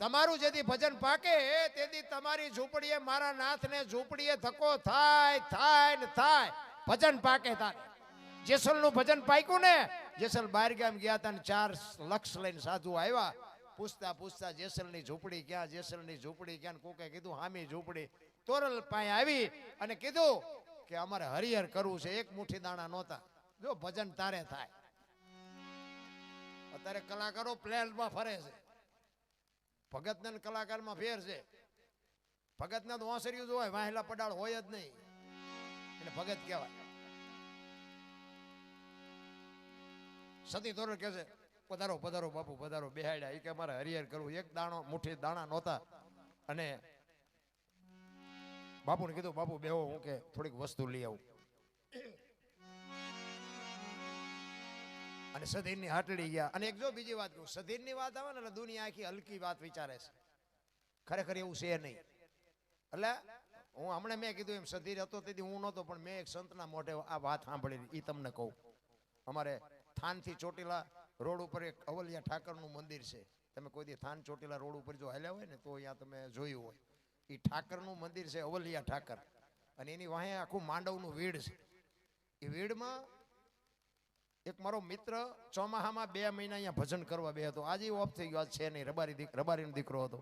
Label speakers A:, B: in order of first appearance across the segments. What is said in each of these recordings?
A: તમારું જેથી ભજન પાકે તેથી તમારી ઝૂંપડીએ મારા નાથને ઝૂંપડીએ ધક્કો થાય થાય ને થાય ભજન પાકે થાય. જેસલનું ભજન પાક્યું ને, જેસલ બહાર ગામ ગયા હતા ને 4 લક્ષ લઈને સાધુ આવ્યા. પૂછતા પૂછતા જેસલની ઝૂંપડી ક્યાં, જેસલની ઝૂંપડી ક્યાં. કોકે કીધું હામી ઝૂંપડી. તોરલ પાસે આવી અને કીધું કે અમારે હરિહર કરવું છે, એક મુઠ્ઠી દાણા નહોતા, જો ભજન તારે થાય. અત્યારે કલાકારો પ્લેનમાં ફરે છે, ભગતને કલાકારમાં ફેર છે. ભગતના તો ઓસરિયું જ હોય, વાહેલા પડાળ હોય જ નહીં, એટલે ભગત કહેવાય. સતી તોરલ કહે છે પધારો પધારો બાપુ પધારો, બેહાડ્યા. એ કે અમારે હરિહર કરવું, એક દાણો મુઠ્ઠી દાણા નહોતા. અને બાપુને કીધું બાપુ બેહો, હું કે થોડીક વસ્તુ લઈ આવું. અને સધીરની હાટડી ગયા. અને એક જો બીજી વાત કહું, સધીરની વાત આવે ને દુનિયા આખી હલકી વાત વિચારે છે, ખરેખર એવું છે નહીં. એટલે હું હમણાં મેં કીધું એમ સધીર હતો તેથી હું નહોતો, પણ મેં એક સંતના મોઢે આ વાત સાંભળેલી, એ તમને કહું. અમારે થાનથી ચોટીલા રોડ ઉપર એક અવલિયા ઠાકરનું મંદિર છે. તમે કોઈ દી થાન ચોટીલા રોડ ઉપર જો હાલ્યા હોય ને તો અહીંયા તમે જોયું હોય. એ ઠાકરનું મંદિર છે, અવલિયા ઠાકર. અને એની વાહે આખું માંડવનું વીડ છે. એ વીડમાં એક મારો મિત્ર ચોમાહામાં 2 મહિના અહીંયા ભજન કરવા બે હતો. આજે ઓફ થઈ ગયો, આજ છે નહીં, રબારીનો દીકરો હતો,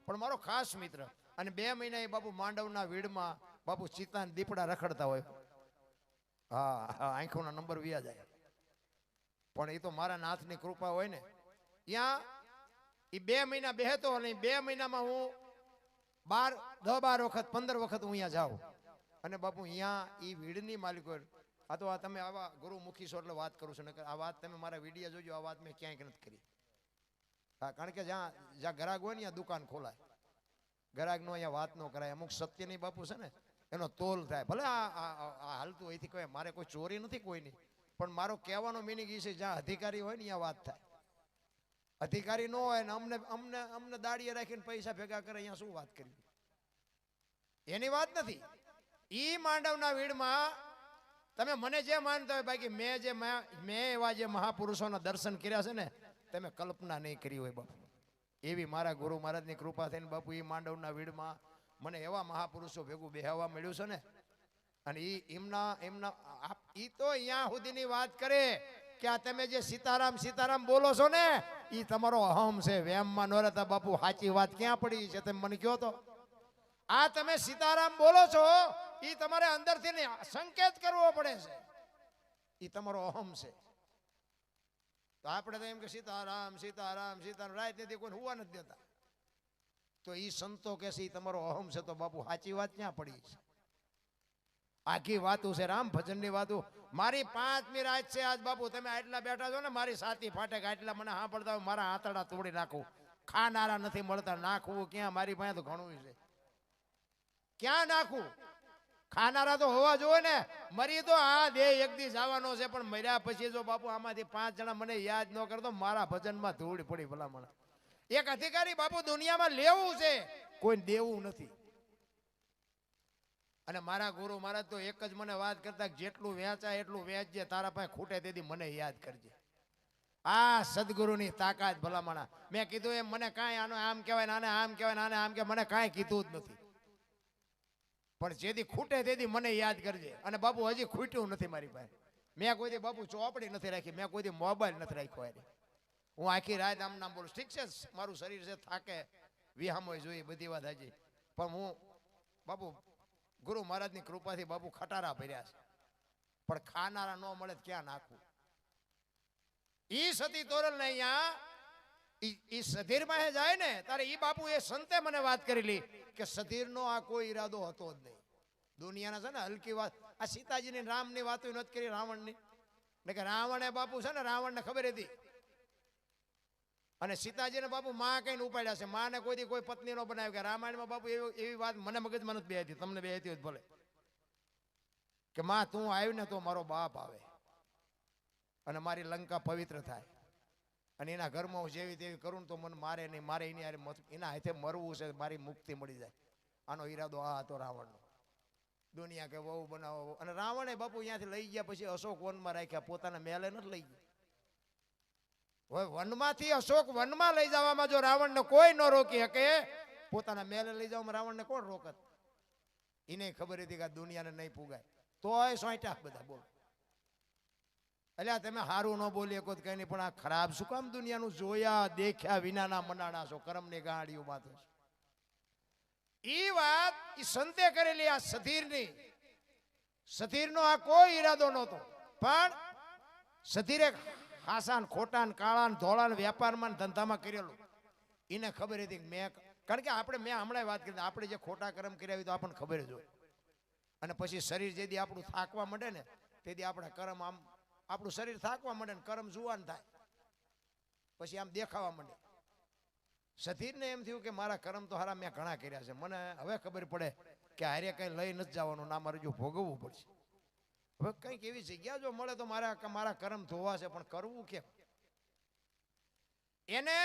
A: પણ મારો ખાસ મિત્ર. અને 2 મહિના એ બાપુ માંડવના વીડમાં બાપુ ચિત્તા દીપડા રખડતા હોય. હા, આંખોના નંબર વ્યા જાય. પણ એ તો મારા નાથની કૃપા હોય ને. ત્યાં એ 2 મહિના બેહતો, અને 2 મહિનામાં હું 10-12 વખત 15 વખત હું અહીંયા જાઉં. અને બાપુ અહીંયા એ વીડની માલિકો, આ તો આ તમે આવા ગુરુમુખી છો એટલે વાત કરું છું, ને આ વાત તમે મારા વિડીયો જોજો, આ વાત મેં ક્યાંય નથી કરી. હા, કારણ કે જ્યાં ગ્રાહક હોય ને ત્યાં દુકાન ખોલાય, ગ્રાહકનો અહીંયા વાત ન કરાય. અમુક સત્યની બાપુ છે ને એનો તોલ થાય. ભલે આ હાલતું અહીંથી કહે, મારે કોઈ ચોરી નથી કોઈની, પણ મારો કહેવાનો મિનિંગ એ છે જ્યાં અધિકારી હોય ને ત્યાં વાત થાય. અધિકારી ન હોય ને અમને દાડીએ રાખીને પૈસા ભેગા કરે, અહીંયા શું વાત કરવી, એની વાત નથી. ઈ માંડવના વીડમાં તમે મને જે માનતા હોય, બાકી મેં એવા જે મહાપુરુષોના દર્શન કર્યા છે ને, તમે કલ્પના નહીં કરી હોય બાપુ. એવી મારા ગુરુ મહારાજની કૃપા થઈને બાપુ એ માંડવના વીડમાં મને એવા મહાપુરુષો ભેગું બેહવા મળ્યું છે ને. અને ઈ તો અહીંયા સુધીની વાત કરે કે આ તમે જે સીતારામ સીતારામ બોલો છો ને, ઈ તમારો અહમ છે. વેમમાં ન રહેતા બાપુ, સાચી વાત ક્યાં પડી છે તમે મને કહો તો. આ તમે સીતારામ બોલો છો, ઈ તમારે અંદરથી સંકેત કરવો પડે છે, ઈ તમારો અહમ છે. તો આપણે તો એમ કે સીતારામ સીતારામ સીતારામ, રાત નથી કોઈ હુવા નથી દેતા. તો ઈ સંતો કે છે ઈ તમારો અહમ છે, તો બાપુ સાચી વાત ક્યાં પડી છે? આખી વાતું છે રામ ભજનની વાતું. મારી 5મી રાત છે આજ બાપુ, તમે આટલા બેઠા છો ને, મારી સાથી ફાટે આટલા મને સાંભળતા હોય, મારા આંતરડા તોડી નાખું. ખાનારા નથી મળતા, નાખવું ક્યાં? મારી પાસે તો ઘણું છે, ક્યાં નાખું? ખાનારા તો હોવા જોઈએ ને. મરી તો આ દેહ એક દી જવાનો છે, પણ મર્યા પછી જો બાપુ આમાંથી 5 જણા મને યાદ ન કરતો, મારા ભજનમાં ધૂળ પડી ભલામણ. એક અધિકારી બાપુ દુનિયામાં લેવું છે, કોઈ દેવું નથી. અને મારા ગુરુ મહારાજ તો એક જ મને વાત કરતા, જેટલું વેચાય એટલું વેચજે, તારા પાસે ખૂટે તેથી મને યાદ કરજે. આ સદગુરુની તાકાત ભલામણા. મેં કીધું એમ મને કાંઈ આનો આમ કહેવાય, આને આમ કહેવાય, આને આમ કે મને કાંઈ કીધું જ નથી. પણ જેથી ખૂટે તેથી મને યાદ કરજે. અને બાપુ હજી ખૂટ્યું નથી મારી પાસે. મેં કોઈ દી બાપુ ચોપડી નથી રાખી, મેં કોઈ દી મોબાઈલ નથી રાખ્યો. હું આખી રાત આમ નામ બોલું. ઠીક છે, મારું શરીર છે, થાકે વિહામો જોઈએ, બધી વાત હાજી, પણ હું બાપુ ગુરુ મહારાજની કૃપાથી બાપુ ખટારા ભર્યા છે. પણ ખાનારા ન મળે ક્યાં નાખવું? ઈ સતી તોરલ ને અહીંયા ઈ સધીર માં જાય ને તારે ઈ બાપુ એ સંતે મને વાત કરેલી કે સધીર નો આ કોઈ ઈરાદો હતો જ નહીં. દુનિયાના છે ને હલકી વાત, આ સીતાજીની રામની વાતો નથી કરી, રાવણની. એટલે કે રાવણે બાપુ છે ને, રાવણને ખબર હતી. અને સીતાજીને બાપુ માં કઈ ઉપાડ્યા છે, માને કોઈ કોઈ પત્ની નો બનાવ્યો. કે રામાયણમાં બાપુ એવી વાત મને મગજમાં નથી બેહતી, તમને બેહતી હોય ભલે, કે માં તું આવી ને તો મારો બાપ આવે અને મારી લંકા પવિત્ર થાય, અને એના ઘરમાં હું જેવી તેવી કરું તો મને મારે નહીં, મારે એના હાથે મરવું છે, મારી મુક્તિ મળી જાય. આનો ઈરાદો આ હતો રાવણનો. દુનિયા કે વહુ બનાવો. અને રાવણે બાપુ અહીંયાથી લઈ ગયા પછી અશોક વનમાં રાખ્યા, પોતાના મહેલે નથી લઈ ગયા. હવે વનમાંથી અશોક વનમાં લઈ જવામાં જો રાવણને કોઈ ન રોકી શકે, પોતાના મેલે લઈ જવામાં રાવણને કોણ રોકત? એને ખબર હતી કે આ દુનિયાને નહીં પુગાય, તોય સોંટ્યા બધા. બોલો એટલે તમે સારું ન બોલી શકો કઈ નહીં, પણ આ ખરાબ શું કામ દુનિયાનું જોયા દેખ્યા વિનાના મનાણા છો, કર્મની ગાડીઓ બાંધો છો. ઈ વાત ઈ સંતે કરેલી આ સધીરની. સધીરનો આ કોઈ ઈરાદો નહોતો, પણ સધીરે હાસાન ખોટાન કાળાન ધોળાન વ્યાપારમાં ધંધામાં કરેલું. એને ખબર હતી કે મેં, કારણ કે મેં હમણાં વાત કરી, આપણે જે ખોટા કર્મ કર્યા હોય તો આપણને ખબર જ હોય. અને પછી શરીર જેથી આપણું થાકવા માંડે ને, તેથી આપણા કર્મ આમ આપણું શરીર થાકવા માંડે ને કર્મ જુવાન થાય, પછી આમ દેખાવા માંડે. સધીરને એમ થયું કે મારા કર્મ તો હારા મેં ઘણા કર્યા છે, મને હવે ખબર પડે કે હારે કઈ લઈ નથી જવાનું, ના મારે જો ભોગવવું પડશે. હવે કંઈક એવી જગ્યા જો મળે તો મારા કર્મ ધોવા છે, પણ કરવું કેમ? એને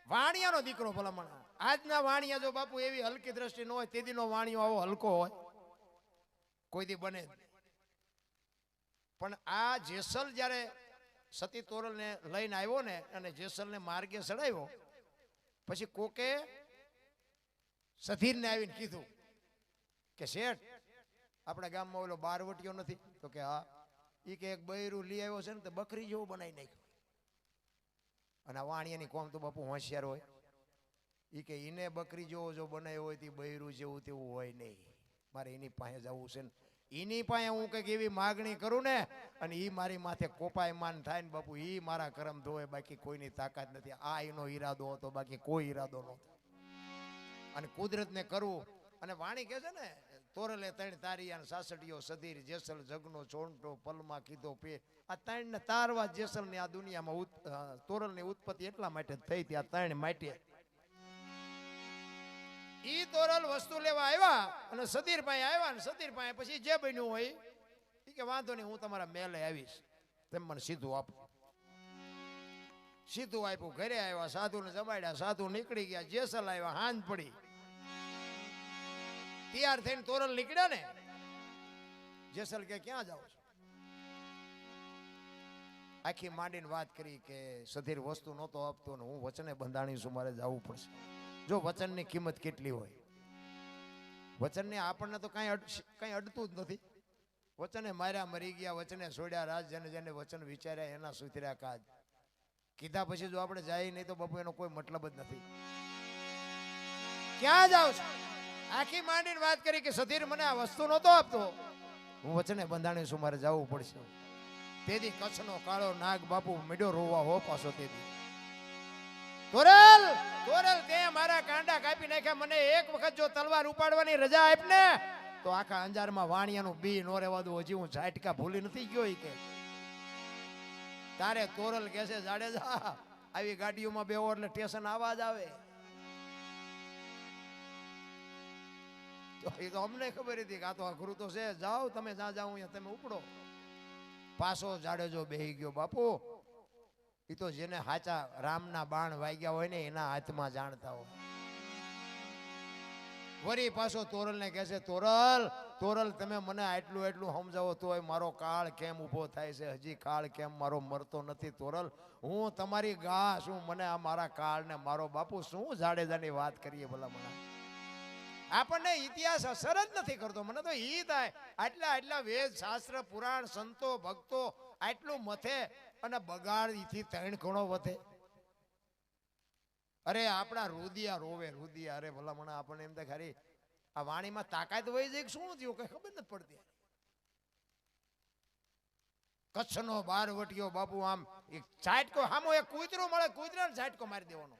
A: વાણિયાનો દીકરો ભલામણ. આજના વાણિયા જો બાપુ એવી હલકી દ્રષ્ટિ ન હોય, તેદીનો વાણિયો આવો હલકો હોય કોઈ દી બને. પણ આ જેસલ જ્યારે સતી તોરલને લઈને આવ્યો ને, અને જેસલને માર્ગે ચડાવ્યો, પછી કોકે સધીરને આવીને કીધું કે શેઠ, આપણા ગામમાં ઓલો બારવટીયો નથી? તો કે હા. એ કે એક બૈરું લઈ આવ્યો છે ને, તો બકરી જેવું બનાવી નાખ્યું. અને આ વાણિયાની કોમ તો બાપુ હોશિયાર હોય. એ કે એને બકરી જેવો જો બનાવ્યો હોય તો બૈરું જેવું તેવું હોય નહીં, મારે એની પાસે જવું છે ને એની પાસે હું કંઈક એવી માગણી કરું ને, અને એ મારી માથે કોપાયમાન થાય ને બાપુ, એ મારા કરમ ધોવે, બાકી કોઈની તાકાત નથી. આ એનો ઈરાદો હતો, બાકી કોઈ ઈરાદો નહોતો. અને કુદરતને કરવું. અને વાણી કહે છે ને, તોરલે ત્રણ તારિયા સાસટીયો સધીર જેસલ જગનો ચોંટો પલમાં કીધો પે. આ ત્રણને તારવા જેસલની આ દુનિયામાં તોરલની ઉત્પત્તિ એટલા માટે થઈ હતી, આ ત્રણ માટે. ઈ તોરલ વસ્તુ લેવા આવ્યા અને સધીર પાસે આવ્યા, ને સધીર પાસે પછી જે બન્યું હોય એ કે વાંધો નહીં, હું તમારા મેલે આવીશ, તેમ મને સીધું આપો. સીધું આપ્યું. ઘરે આવ્યા, સાધુને જમાડ્યા, સાધુ નીકળી ગયા. જેસલ આવ્યા, હાંજ પડી. તૈયાર થઈને તોરલ નીકળ્યા ને, જેસલ કે ક્યાં જાવ છો? આખી માંડીને વાત કરી કે સધીર વસ્તુ નહોતો આપતો ને હું વચને બંધાણી છું, મારે જવું પડશે. જો વચનની કિંમત કેટલી હોય, વચનને આપણને તો કઈ અડતું જ નથી. વચને માર્યા મરી ગયા, વચને છોડ્યા રાજ, જેને જેને વચન વિચાર્યા એના સુધર્યા કાજ. કીધા પછી જો આપણે જાય નહીં તો બાપુ એનો કોઈ મતલબ જ નથી. ક્યાં જાવ છો? આખી માંડીને વાત કરી કે સધીર મને આ વસ્તુ નહોતો આપતો, હું વચને બંધાણી છું, મારે જવું પડશે. તેથી કચ્છનો કાળો નાગ બાપુ મીડો રોવા હો પાછો. તેથી તોરલ તોરલ તે મારા કાંડા કાપી નાખ્યા, મને એક વખત જો તલવાર ઉપાડવાની રજા આપ ને તો આખા અંજારમાં વાણિયાનું બી નો રહેવા દઉં. હજી હું ઝાટકા ભૂલી નથી ગયો. કે તારે તોરલ કે છે જાડેજા આવી ગાડીઓમાં બેવો એટલે સ્ટેશન આવાજ આવે. તો એ તો અમને ખબર હતી કે આ તો અઘરું તો છે. જાઓ તમે, જ્યાં જાઓ અહીંયા તમે ઉપડો. પાછો જાડેજો બેહી ગયો. બાપુ એ તો જેને હાચા રામના બાણ વાગ્યા હોય ને એના હાથમાં જાણતા હોય. વરી પાછો તોરલને કહે છે, તોરલ તમે મને આટલું એટલું સમજાવો તોય મારો કાળ કેમ ઊભો થાય છે? હજી કાળ કેમ મારો મરતો નથી? તોરલ હું તમારી ગા શું? મને આ મારા કાળ ને મારો બાપુ શું જાડેજાની વાત કરીએ ભલા મને? આપણને ઇતિહાસ અસર જ નથી કરતો. મને તો ઈ થાય આટલા વેદ શાસ્ત્ર પુરાણ સંતો ભક્તો આટલું મથે અને બગાડ ઈથી 3 ગણો વધે. અરે આપણા રુદિયા રોવે, રુદિયા. અરે ભલા મને આપણને એમ થાય ખરી આ વાણીમાં તાકાત હોય છે શું થયું કઈ ખબર નથી પડતી. કચ્છનો બારવટીયો બાપુ આમ એક ઝાટકો હામો એક કૂતરું મળે, કૂતરાને ઝાટકો મારી દેવાનો.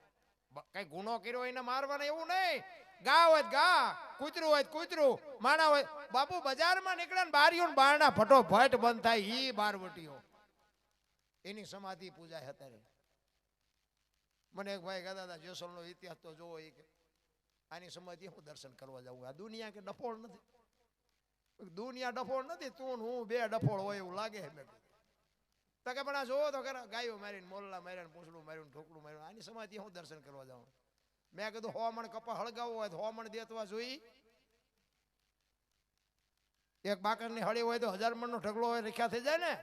A: કઈ ગુનો કર્યો એને મારવાનો એવું નહીં. ગા હોય ગા, કૂતરું હોય કૂતરું, માણા હોય. બાપુ બજારમાં નીકળે ને બારીઓ ને બારણા ફટોફટ બંધ થાય. ઈ બારવટીયો એની સમાધિ પૂજાય અત્યારે. મને એક ભાઈ કહેતા હતા જેસલનો ઇતિહાસ તો જોવો. એ કે આની સમાધિ હું દર્શન કરવા જાઉં? આ દુનિયા કે ડફોળ નથી? દુનિયા ડફોળ નથી, તું હું બે ડફોળ હોય એવું લાગે. તો કે પણ આ જોવો તો ખરા, ગાયો મારીને મોરલા માર્યા, પૂંછડું માર્યું, ઠોકડું માર્યું. આની સમાધિ હું દર્શન કરવા જાઉં? મેં કીધું 100 મણ કપા હળગાવવો હોય તો 100 મણ દેતવા જોઈ. એક બાકરની હળી હોય તો 1000 મણનો ઢગલો હોય રખ્યા થઈ જાય ને.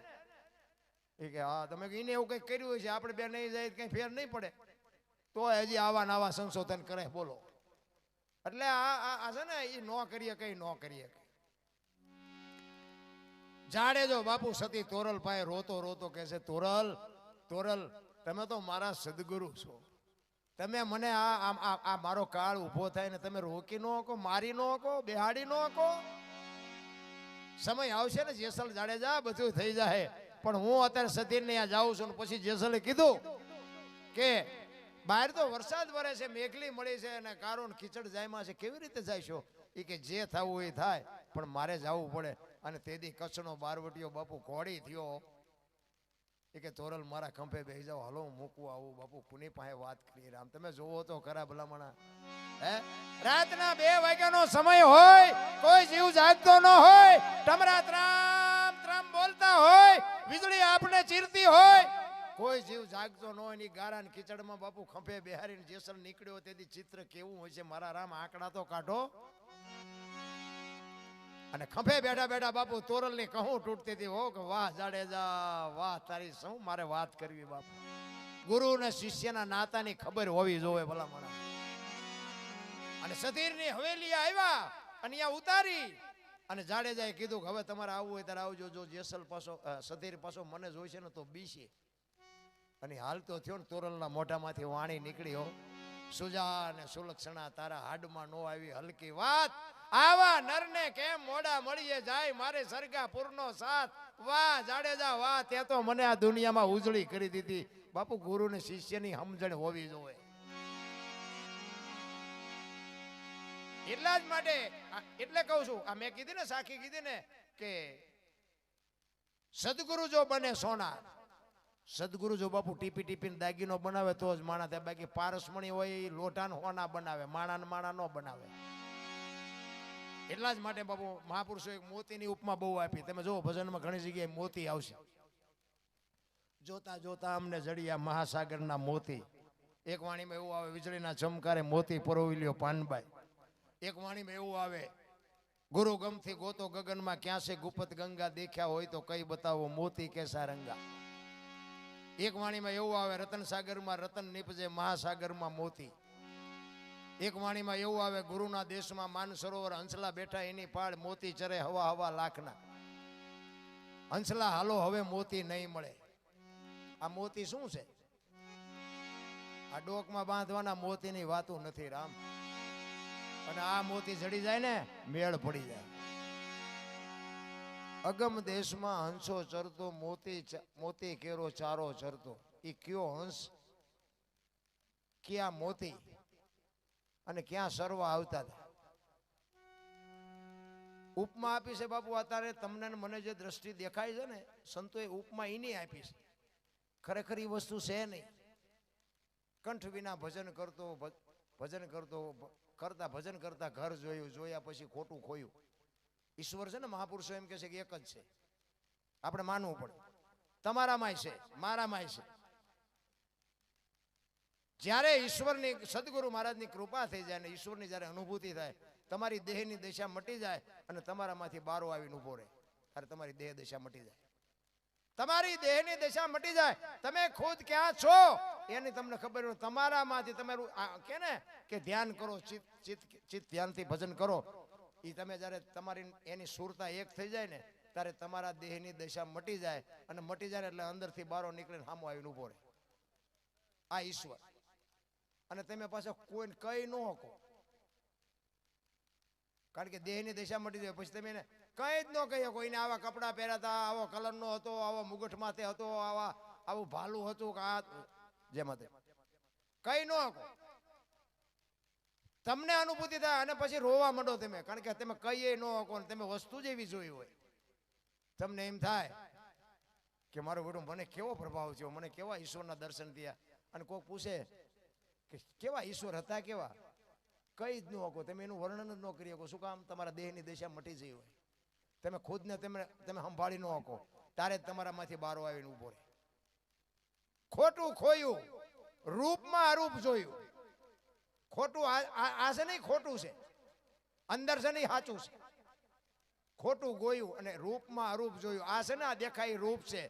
A: એ કે હા તમે એને એવું કંઈક કર્યું છે આપણે બે નહીં જાય કંઈ ફેર નહીં પડે તો હજી આવા નવા સંશોધન કરે બોલો. એટલે આ છે ને એ ન કરીએ કઈ ન કરીએ. જાડેજો બાપુ સતી તોરલ પાસે રોતો રોતો કહે છે તોરલ તોરલ તમે તો મારા સદગુરુ છો. તમે મને આ મારો કાળ ઉભો થાય ને તમે રોકી ન શકો, મારી ન શકો, બેહાડી ન શકો. સમય આવશે ને જેસલ જાડેજા બધું થઈ જાય. પણ હું અત્યારે સતીર ને જાઉં છું ને પછી જેસલે કીધું કે બહાર તો વરસાદ વરે છે, મેઘલી મળી છે અને કારો ખીચડ જાયમાં છે, કેવી રીતે જઈશો? એ કે જે થવું એ થાય પણ મારે જવું પડે. અને તેદી કચ્છનો બારવટીયો બાપુ ઘોડી થયો. એ કે તોરલ મારા ખંભે બેસી જાઓ, હાલો હું મૂકવું આવું બાપુ કુની પાસે વાત કરીએ. રામ તમે જોવો તો ખરા ભલામણા. હે રાતના 2 વાગ્યાનો સમય હોય, કોઈ જીવ જાગતો ન હોય, ટમરા ત્રામ ત્રામ બોલતા હોય, વીજળી આપણે ચીરતી હોય, કોઈ જીવ જાગતો ન હોય. ની ગારા ને ખીચડમાં બાપુ ખંભે બેહારીને જેસલ નીકળ્યો તેથી ચિત્ર કેવું હોય છે મારા રામ, આંકડા તો કાઢો. અને ખંભે બેઠા બેઠા બાપુ તોરલ ની કહું તૂટતી હતી. હો કે વાહ જાડેજા વાહ, તારી શું મારે વાત કરવી બાપુ. ગુરુ ને શિષ્યના નાતાની ખબર હોવી જોવે ભલામણા. અને સતીરની હવેલી આવ્યા અને અહીંયા ઉતારી અને જાડેજાએ કીધું કે હવે તમારે આવવું હોય ત્યારે આવજો. જો જેસલ પાછો સતીર પાછો મને જોઈશે ને તો બીશે. અને હાલ તો થયો ને તોરલના મોઢામાંથી વાણી નીકળી. હો સુજા ને સુલક્ષણા તારા હાડમાં નો આવી હલકી વાત, આવા નરને કેમ મોડા મળીએ જાય, મારે સરગાપુરનો સાથ. વાહ જાડેજા વાહ, તે તો મને આ દુનિયામાં ઉજળી કરી દીધી. બાપુ ગુરુ ને શિષ્યની સમજણ હોવી જોઈએ. એટલા જ માટે એટલે કહું છું, આ મેં કીધી ને સાખી કીધી ને કે સદગુરુ જો બને સોના, સદગુરુ જો બાપુ ટીપી ટીપીને દાગીનો બનાવે તો જ માણા થાય. બાકી પારસમણી હોય એ લોટાન હોના બનાવે, માણા નો બનાવે. એટલા જ માટે બાપુ મહાપુરુષો એક મોતીની ઉપમા બહુ આપી. તમે જો ભજનમાં ઘણી જગ્યાએ મોતી આવશે. જોતા જોતા અમને જડિયા મહાસાગરના મોતી. એક વાણીમાં એવું આવે વીજળીના ચમકારે મોતી પરોવી લ્યો પાનબાઈ. એક વાણીમાં એવું આવે ગુરુ ગમથી ગોતો ગગનમાં, ક્યાં છે ગુપત ગંગા, દેખ્યા હોય તો કઈ બતાવો મોતી કેસા રંગા. એક વાણીમાં એવું આવે રતન સાગરમાં રતન નીપજે, મહાસાગરમાં મોતી. એક વાણીમાં એવું આવે ગુરુના દેશમાં માન સરોવર, હંસલા બેઠા એની પાળ, મોતી ચરે હવા હવા લાખના. હંસલા હાલો હવે મોતી નહીં મળે. આ મોતી શું છે? આ ડોકમાં બાંધવાના મોતીની વાતો નથી રામ. અને આ મોતી જડી જાય ને મેળ પડી જાય. અગમ દેશમાં હંસો ચરતો, મોતી કેરો ચારો ચરતો. એ કયો હંસ, ક્યાં મોતી અને ક્યાં સરવા આવતા હતા. ઉપમા આપી છે બાપુ. અત્યારે તમને મને જે દ્રષ્ટિ દેખાય છે ને, સંતોએ ઉપમા એની આપી છે. ખરેખર એ વસ્તુ છે નહીં. કંઠ વિના ભજન કરતા ઘર જોયું, જોયા પછી ખોટું ખોયું. ઈશ્વર છે ને મહાપુરુષો એમ કહે છે કે એક જ છે. આપણે માનવું પડે. તમારામાંય છે, મારામાંય છે. જ્યારે ઈશ્વરની સદગુરુ મહારાજની કૃપા થઈ જાય ને ઈશ્વરની જ્યારે અનુભૂતિ થાય, તમારી દેહની દશા મટી જાય અને તમારામાંથી બારો આવીને ઉભો રહે. ત્યારે તમારી દેહ દશા મટી જાય. તમારી દેહની દશા મટી જાય. તમે ખુદ ક્યાં છો એની તમને ખબર હોય. તમારામાંથી તમારું કે ને કે ધ્યાન કરો, ચિત્ત ધ્યાનથી ભજન કરો. એ તમે જ્યારે તમારી એની સુરતા એક થઈ જાય ને ત્યારે તમારા દેહની દશા મટી જાય. અને મટી જાય એટલે અંદરથી બારો નીકળીને સામો આવીને ઉભો રહે. આ ઈશ્વર. અને તમે પાછા કોઈને કઈ ન શકો. કારણ કે દેહની દશા મટી જાય પછી તમે એને કઈ જ ન કહી શકો. એને આવા કપડાં પહેરાતા, આવો કલરનો હતો, આવો મુગટ માથે હતો, આવું ભાલું હતું કે આ જેમાં કઈ ન શકો. તમને અનુભૂતિ થાય અને પછી રોવા માંડો તમે. કારણ કે તમે કહીએ ન શકો ને તમે વસ્તુ જ એવી જોઈ હોય. તમને એમ થાય કે મારો બેટો મને કેવો પ્રભાવ થયો, મને કેવા ઈશ્વરના દર્શન થયા. અને કોઈક પૂછે કે કેવા ઈશ્વર હતા, કેવા, કઈ જ ન શકો. તમે એનું વર્ણન જ ન કરી શકો. શું કામ? તમારા દેહની દશા મટી જઈ હોય. તમે ખુદને તમે સંભાળી ન શકો. ત્યારે જ તમારામાંથી બારો આવીને ઉભો રહે. ખોટું ખોયું, રૂપમાં અરૂપ જોયું. ખોટું આ છે નહીં, ખોટું છે. અંદર છે નહીં, સાચું છે. ખોટું ગોયું અને રૂપમાં અરૂપ જોયું. આ છે ને આ દેખાય રૂપ છે.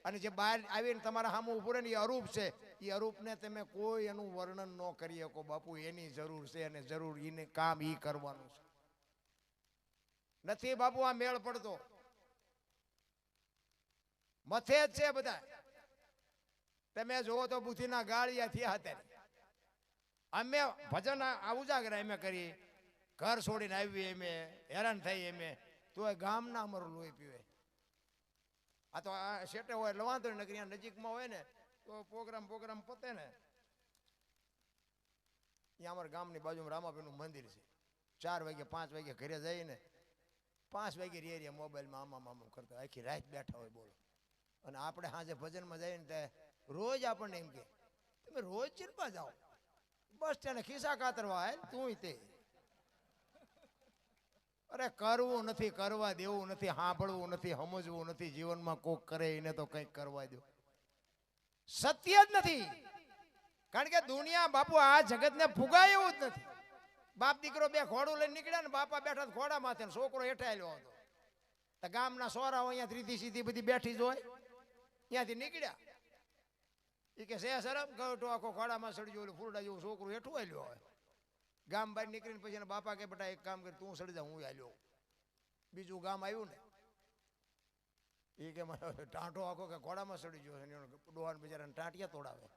A: અને જે બહાર આવીને તમારા સામે ઉભું રહે ને એ અરૂપ છે. એ અરૂપને તમે કોઈ એનું વર્ણન ન કરી શકો. બાપુ એની જરૂર છે અને જરૂર એને કામ ઈ કરવાનું છે. નથી બાપુ આ મેળ પડતો. મથે જ છે બધા. તમે જોવો તો બુદ્ધિના ગાળિયા થયા હતા. અમે ભજન ઉજાગરા અમે કરી, ઘર છોડીને આવી, અમે હેરાન થઈ, અમે તો ગામના અમારું લોહી પીવે. આ તો આ શેટે હોય એટલે વાંધો નહીં, નગર નજીકમાં હોય ને તો પ્રોગ્રામ પતે ને અહીંયા અમારા ગામની બાજુમાં રામાપીરનું મંદિર છે. 4 વાગે 5 વાગે ઘરે જઈને 5 વાગે રેરિયા મોબાઈલમાં આમાં કરતા આખી રાત બેઠા હોય. બોલો. અને આપણે સાંજે ભજનમાં જઈને તે રોજ આપણને એમ કે તમે રોજ ચિંપા જાઓ, બસ તેને ખિસ્સા કાતરવા હે તું તે. અરે કરવું નથી, કરવા દેવું નથી, સાંભળવું નથી, સમજવું નથી. જીવનમાં કોક કરે એને તો કંઈક કરવા દો. સત્ય જ નથી. કારણ કે દુનિયા બાપુ આ જગતને ફુગાય એવું જ નથી. બાપ દીકરો બે ઘોડું લઈને નીકળ્યા ને બાપા બેઠા ઘોડા માથે, છોકરો હેઠાયેલો હતો. તો ગામના સોરાઓ અહીંયા ત્રીધી સીધી બધી બેઠી જ હોય, ત્યાંથી નીકળ્યા. એ કે સે સરમ ગયો આખો ઘોડામાં સડજો, એટલે ફૂરડા જેવું છોકરું હેઠું આલ્યો હોય. ગામ બહાર નીકળીને પછી એના બાપા કે બેટા એક કામ કરી તું સડી જા, હું આલ્યો. બીજું ગામ આવ્યું ને એ કે ટાંટો આખો કે ઘોડામાં સડી ગયો, ડોહાન બિચારાને ટાંટિયા તોડાવે.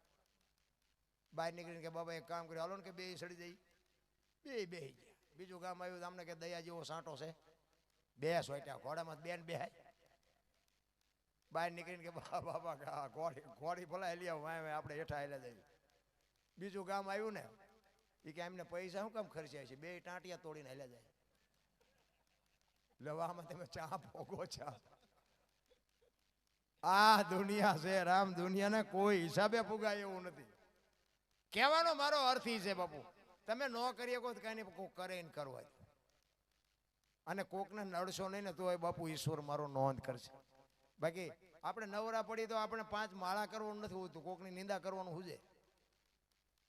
A: બહાર નીકળીને કે બાબા એક કામ કર્યું, હાલો ને કે બે સડી જઈ. બે ગયા. બીજું ગામ આવ્યું, અમને કે દયા જેવો સાંટો છે, બે સોટ્યા ઘોડામાં બેન બેહાય. બહાર નીકળીને કે બાબા ઘોડી ભલા હેલી આપણે હેઠા હેલા જઈએ. બીજું ગામ આવ્યું ને એ કે એમને પૈસા શું કામ ખર્ચાય છે, બે ટાંટિયા તોડીને હેલા જાય. લવામાં તમે ચા ભોગો છો. આ દુનિયા છે રામ, દુનિયાને કોઈ હિસાબે ફુગાય એવું નથી. કહેવાનો મારો અર્થ ઈ છે બાપુ, તમે ન કરી શકો તો કઈ નહીં, કોક કરે ને કરવા દો. અને કોકને નડશો નહીં ને તો એ બાપુ ઈશ્વર મારો નોંધ કરશે. બાકી આપણે નવરા પડી તો આપણે 5 માળા કરવાનું નથી હોતું, કોકની નિંદા કરવાનું શું છે.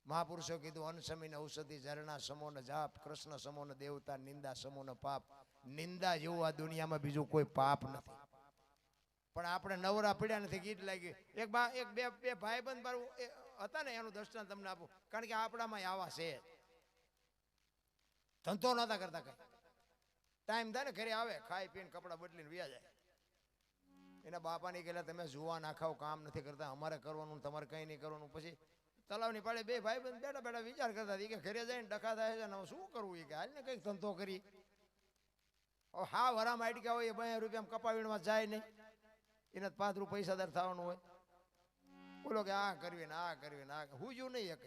A: મહાપુરુષો કીધું અનસમીન ઔષધિ ઝરણા સમો ન જાપ, કૃષ્ણ સમો ન દેવતા, નિંદા સમો ન પાપ. નિંદા જેવું આ દુનિયામાં બીજું કોઈ પાપ નથી. પણ આપણે નવરા પડ્યા નથી ગીત લાગી. એક બે ભાઈબંધ મારું હતા ને એનું દર્શન તમને આપું. કારણ કે આપણામાં આવા છે, ધંધો નતા કરતા, કઈ ટાઈમ થાય ને ઘરે આવે, ખાઈ પીને કપડાં બદલીને વ્યા જાય. એના બાપાની કહેલા તમે જુવા નાખાવ, કામ નથી કરતા, અમારે કરવાનું, તમારે કઈ નહીં કરવાનું. પછી તલાવની પાડે બે ભાઈ બંધ બેઠા બેઠા વિચાર કરતા કે ઘરે જઈને ડખા થાય છે ને શું કરવું. એ કે હાલ ને કંઈક ધંધો કરી. હા વરામ આટકા હોય, 2 રૂપિયા કપાવીણમાં જાય નહીં, એને 5 રૂપિયા પૈસાદાર થવાનું હોય. બોલો કે આ કરવી ને આ કરવી ને આ હું જ નહીં એક.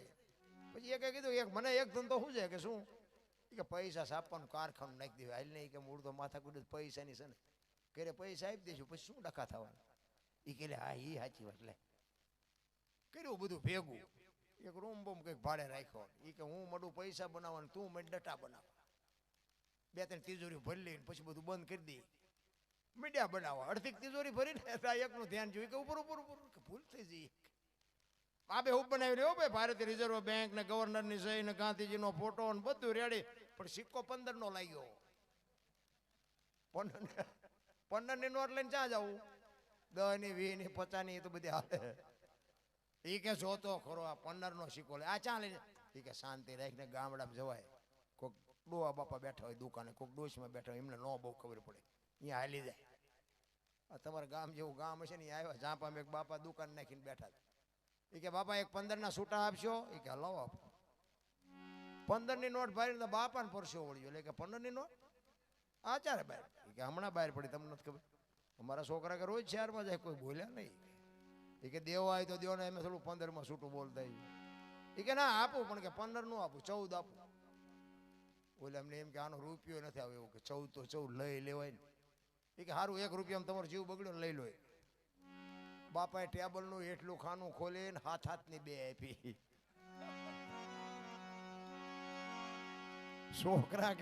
A: પછી એક કીધું એક મને એક ધંધો શું છે કે શું કે પૈસા છાપવાનું કારખાનું નાખી દેવાય. હાલ નહીં કે મૂળ તો માથા કુડ પૈસાની છે ને, ઘરે પૈસા આપી દઈશું પછી શું ડખા થવાનું. એ કે હા એ સાચી વાત. લે કર્યું બધું ભેગું, એક રૂમ બૂમ કંઈક ભાડે રાખ્યો. એ કે હું મળું પૈસા બનાવવાનું, તું મને ડટા બનાવ. 2-3 તિજોરી ભરી લઈને પછી બધું બંધ કરી દઈએ, મીડિયા બનાવવા. અડધી તિજોરી ભરીને એકનું ધ્યાન જોયું કે ઉપર ભૂલ થઈ જઈએ. આ બે હું બનાવી રહ્યો ભાઈ, ભારતીય રિઝર્વ બેંક ને ગવર્નરની સહી ને ગાંધીજીનો ફોટો ને બધું રેડી. પણ સિક્કો 15 નો લાગ્યો. 15 ની નોટ લઈને ક્યાં જવું? 10 ની 20 ની 50 ની તો બધી હાલે. એ કે જોતો ખરો આ 15 નો સિક્કો લે, આ ચા લઈને. એ કે શાંતિ રાખીને ગામડામાં જવાય. કોઈક ડોવા બાપા બેઠા હોય દુકાને, કોઈક ડોશમાં બેઠા હોય, એમને ન બહુ ખબર પડે, અહીંયા હાલી જાય. આ તમારા ગામ જેવું ગામ હશે ને, આવ્યા ઝાંપામાં એક બાપા દુકાન નાખીને બેઠા હતા. એ કે બાપા એક 15 ના છૂટા આપશો? એ કે હલાવો આપો. 15 ની નોટ ભાઈ તો બાપાને પરસ્યો વળ્યો. એટલે કે 15 ની નોટ આ ચારે બહાર. એ કે હમણાં બહાર પડી, તમને નથી ખબર? અમારા છોકરા કે રોજ શહેરમાં જાય, કોઈ બોલ્યા નહીં. એ કે દેવો આવે તો દેવો ને, એમ થોડું 15 માં છૂટું બોલતા. એ કે ના આપું, પણ કે 15 નું આપું, 14 આપું. બોલે અમને એમ કે આનો રૂપિયો નથી આવે એવું, કે 14 તો 14 લઈ લેવાય ને. એ કે સારું 1 રૂપિયામાં તમારો જીવ બગડ્યો ને લઈ લો. બાપાએ ટેબલ નું એટલું ખાનું ખોલીને હાથની 2 આપી. છોકરા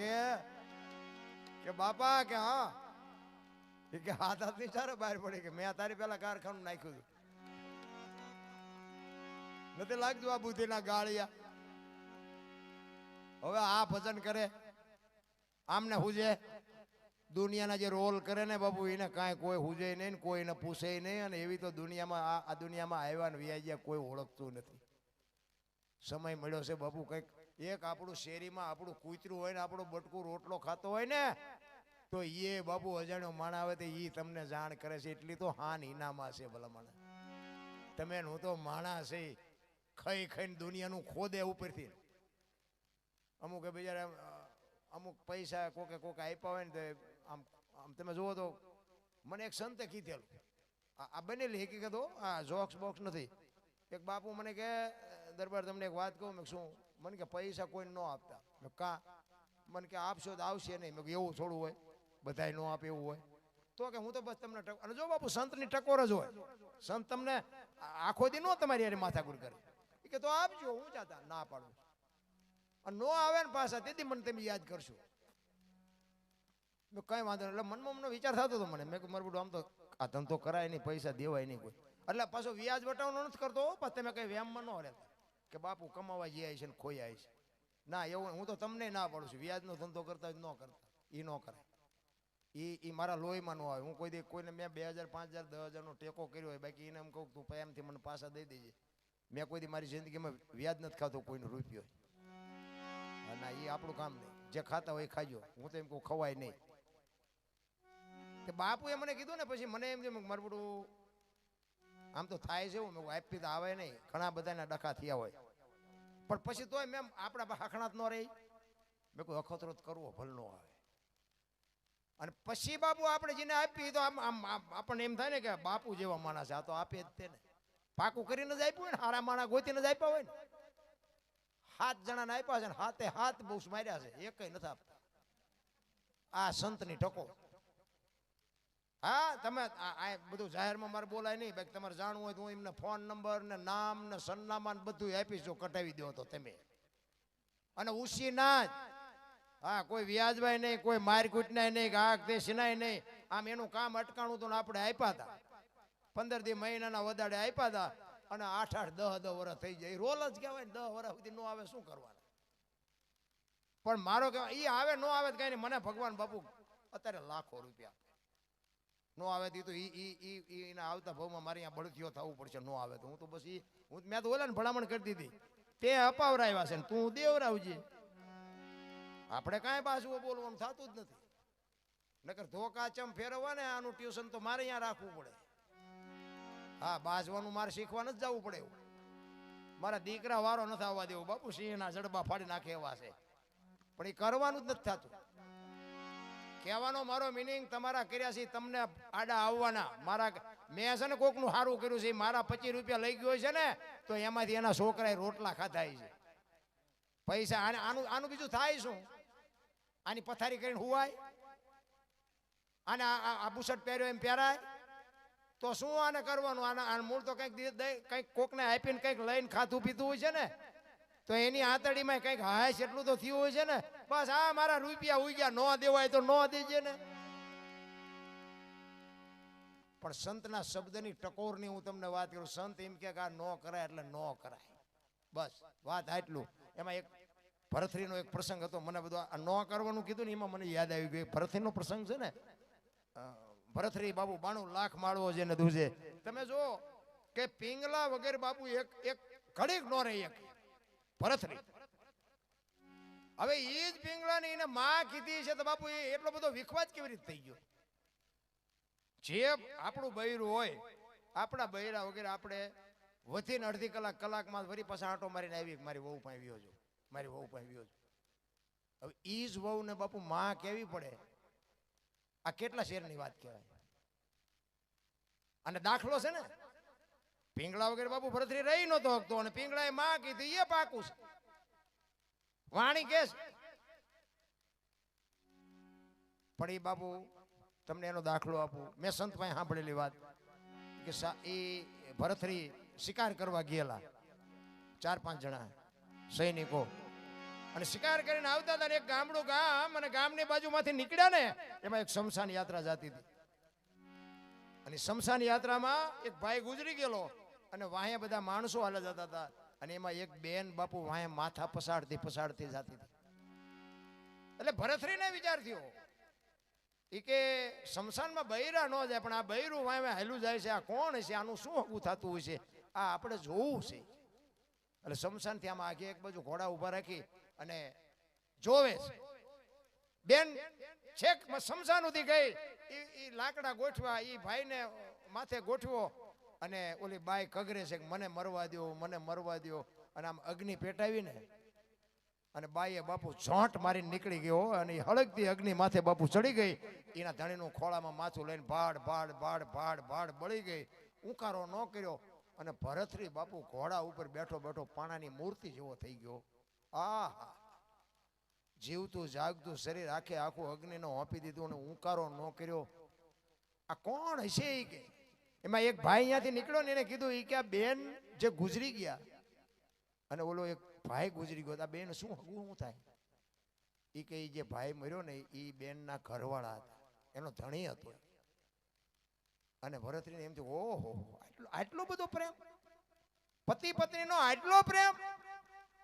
A: કે બાપા કે હા. એ કે હાથની ચારે બહાર પડી કે મેં તારી પેલા કારખાનું નાખ્યું હતું. નથી લાગતું આ બુદ્ધિના ગાળિયા? હવે આ ભજન કરે આમને હુજે દુનિયાના જે રોલ કરે ને બાપુ એને કાંઈ કોઈ હુજે નહીં ને કોઈ એને પૂછે નહીં. અને એવી તો દુનિયામાં આ દુનિયામાં આવ્યા ને વ્યાઈ ગયા કોઈ ઓળખતું નથી. સમય મળ્યો છે બાપુ કંઈક એક આપણું શેરીમાં આપણું કૂતરું હોય ને આપણો બટકું રોટલો ખાતો હોય ને તો એ બાપુ અજાણ્યો માણ આવે તો એ તમને જાણ કરે છે. એટલી તો હાન ઇનામાં છે ભલામણ. તમે હું તો માણા છે ખાઈ ખાઈને દુનિયાનું ખોદે ઉપરથી. અમુક બિચારા અમુક પૈસા કોકે આપ્યા હોય ને તો આમ આમ તમે જુઓ તો મને એક સંતે કીધેલું આ બનેલી હકીકત હો, આ જોક્સ બોક્સ નથી. એક બાપુ મને કે દરબાર તમને એક વાત કહું. મેં શું? મને કે પૈસા કોઈને ન આપતા. મેં કા? મને કે આપશો તો આવશે નહીં. મેં એવું થોડું હોય, બધાય ન આપે એવું હોય. તો કે હું તો બસ તમને અને જો બાપુ સંતની ટકોર જ હોય. સંત તમને આખો દી નો તમારી યાર માથાકૂટ કરે કે તો આપજો. હું જાતા ના પાડું અને નો આવે ને પાછા તેથી મને તમે યાદ કરશો. મેં કઈ વાંધો નહીં. એટલે મનમાં મને વિચાર થતો હતો મને. મેં મારું બધું આમ તો આ ધંધો કરાય નહીં, પૈસા દેવાય નહીં કોઈ. એટલે પાછો વ્યાજ વટાવવાનો નથી કરતો. પણ તમે કઈ વ્યામમાં ન રહેતા કે બાપુ કમાવા જઈ છે ને ખોઈ આવી છે. ના એવું હું તો તમને ના પાડું છું. વ્યાજનો ધંધો કરતા જ ન કરતા. એ ન કરાય. એ મારા લોહીમાં ન આવે. હું કોઈ દે કોઈને મેં 2000 5000 10,000નો ટેકો કર્યો હોય, બાકી એને એમ કહું તું પ્રેમથી મને પાછા દઈ દેજે. મેં કોઈ દી મારી જિંદગીમાં વ્યાજ નથી ખાતો કોઈનો રૂપિયો. ના એ આપણું કામ નહીં. જે ખાતા હોય એ ખાજો. હું તો એમ કહું ખવાય નહીં. બાપુએ મને કીધું ને પછી મને એમ કે મારું બધું આમ તો થાય છે એવું. મેં આપી તો આવે નહીં. ઘણા બધાના ડખા થયા હોય પણ પછી તોય મેમ આપણા હખણાત ન રહી. મેં કોઈ અખતરો કરવો ભલ ન આવે. અને પછી બાપુ આપણે જેને આપી તો આપણને એમ થાય ને કે બાપુ જેવા માણસ આ તો આપે જ તેને. પાકું કરીને જ આપ્યું હોય ને, હારા માણા ગોતીને જ આપ્યા હોય ને. 7 જણાને આપ્યા છે ને હાથે હાથ બહુ માર્યા છે, એક કઈ નથી આપતા. આ સંતની ટકો. હા તમે આ બધું જાહેરમાં મારે બોલાય નહીં. બાકી તમારે જાણવું હોય તો હું એમને ફોન નંબર ને નામ ને સરનામા ને બધું આપીશ જો કટાવી દો તો તમે. અને ઉસી ના જ. હા કોઈ વ્યાજભાઈ નહીં, કોઈ મારકૂટ નાય નહીં, આગ તે સિનાય નહીં. આમ એનું કામ અટકાણું તો આપણે આપ્યા હતા. 15 દી મહિનાના વધારે આપ્યા હતા. અને 8 10 વર્ષ થઈ જાય. રોલ જ કહેવાય ને. 10 વર્ષ સુધી ન આવે શું કરવાનું? પણ મારો કહેવાય એ આવે ન આવે કઈ નહીં. મને ભગવાન બાપુ અત્યારે લાખો રૂપિયા નો આવે તો એના આવતા ભાવમાં મારે અહીંયા બળતીઓ થવું પડશે. નો આવે તો હું તો બસ મેં તો ઓલા ને ભલામણ કરી દીધી. તે અપાવરાવ્યા છે ને તું દેવરાવજે. આપણે કાંઈ પાછું બોલવાનું થતું જ નથી. નકર ધોકા ચમ ફેરવવા ને આનું ટ્યુશન તો મારે અહીંયા રાખવું પડે. હા બાજવાનું મારે શીખવા નથી જવું પડે એવું. મારા દીકરા વારો નથી આવવા દેવું. બાપુ સિંહના જડબા ફાડી નાખે એવા છે. પણ એ કરવાનું જ નથી થતું. કહેવાનો મારો મિનિંગ તમારા કર્યા છે તમને આડા આવવાના. મારા મેં છે ને કોકનું સારું કર્યું છે મારા 25 રૂપિયા લઈ ગયો છે ને તો એમાંથી એના છોકરાએ રોટલા ખાધા છે. પૈસા આનું બીજું થાય શું? આની પથારી કરીને હુવાય? આને આ બુશર્ટ પહેર્યો એમ પહેરાય? તો શું આને કરવાનું? આના મૂળ તો કંઈક કોકને આપીને કંઈક લઈને ખાધું પીધું હોય છે ને તો એની આંતડીમાં કંઈક હાશ એટલું તો થયું હોય છે ને. બસ આ મારા રૂપિયા ઉઈ ગયા, નો દેવાય તો નો દેજે ને. પણ સંતના શબ્દની ટકોરની હું તમને વાત કરું. સંત એમ કે આ નો કરાય એટલે નો કરાય. બસ વાત આટલું. એમાં એક ભરથરીનો એક પ્રસંગ હતો. મને બધું આ નો કરવાનું કીધું ને એમાં મને યાદ આવી ગયું. ભરથરીનો પ્રસંગ છે ને. ભરથરી બાપુ 92 લાખ માળવો છે ને દૂજે. તમે જો કે પિંગલા વગેરે બાપુ એક ઘડીક નો રહી એક ભરથરી. હવે એ જ પિંગલા ને એને માં કીધી છે તો બાપુ એ એટલો બધો વિખવાદ કેવી રીતે થઈ ગયો? જે આપણું બૈરું હોય, આપણા બૈરા વગેરે આપણે વધીને અડધી કલાકમાં વળી પાછા આંટો મારીને આવી મારી વહુ પાસે આવ્યો છું, મારી વહુ પાસે આવ્યો છું. હવે ઈ જ વહુ ને બાપુ માં કેવી પડે. આ કેટલા શેરની વાત કહેવાય. અને દાખલો છે ને પિંગળા વગેરે બાપુ ભરતરી રહી નતો હકતો અને પિંગળાએ માં કીધી એ પાકું છે. વાણી કે પણ એ બાપુ તમને એનો દાખલો આપું. મેં સંત પાસે સાંભળેલી વાત કે એ ભરતરી શિકાર કરવા ગયેલા 4-5 જણા સૈનિકો અને શિકાર કરીને આવતા હતા. એક ગામડું ગામ અને ગામની બાજુમાંથી નીકળ્યા ને એમાં એક શમશાન યાત્રા જતી હતી. અને શમશાન યાત્રામાં એક ભાઈ ગુજરી ગયેલો અને વાહે બધા માણસો હાલે જતા હતા. અને એમાં એક બેન બાપુ વાહે માથા પસાડતી જતી હતી. એટલે ભરતરીને વિચાર થયો એ કે શમશાનમાં બૈરા ન જાય, પણ આ બૈરું વાવે હાલ્યું જાય છે, આ કોણ છે, આનું શું હગું થતું હોય છે, આ આપણે જોવું છે. એટલે શમશાનથી આમાં આખી એક બાજુ ઘોડા ઊભા રાખી અને જોવે છે. બેન છેક શમશાન સુધી ગઈ, એ લાકડા ગોઠવા, એ ભાઈને માથે ગોઠવો, અને ઓલી બાઈ કગરે છે કે મને મરવા દો, મને મરવા દો. અને આમ અગ્નિ પેટાવીને અને બાઈએ બાપુ ઝોંટ મારીને નીકળી ગયો, અને હળગતી અગ્નિ માથે બાપુ ચડી ગઈ. એના ધણીનું ખોળામાં માથું લઈને ભાડ ભાડ ભાડ ભાડ ભાડ બળી ગઈ. ઉકારો ન કર્યો, અને ભરથરી બાપુ ઘોડા ઉપર બેઠો બેઠો પાણાની મૂર્તિ જેવો થઈ ગયો. આહા, જીવતું જાગતું શરીર આખે આખું અગ્નિનો હોંપી દીધું, અને ઉકારો ન કર્યો. આ કોણ હશે? એ કે એમાં એક ભાઈ અહીંયાથી નીકળ્યો ને, એને કીધું એ કે આ બેન જે ગુજરી ગયા, અને ઓલો એક ભાઈ ગુજરી ગયો, આ બેન શું હગું શું થાય? એ કે જે ભાઈ મર્યો ને એ બેનના ઘરવાળા હતા, એનો ધણી હતો. અને ભરતરીને એમ થયું, ઓહો, આટલો બધો પ્રેમ, પતિ પત્નીનો આટલો પ્રેમ.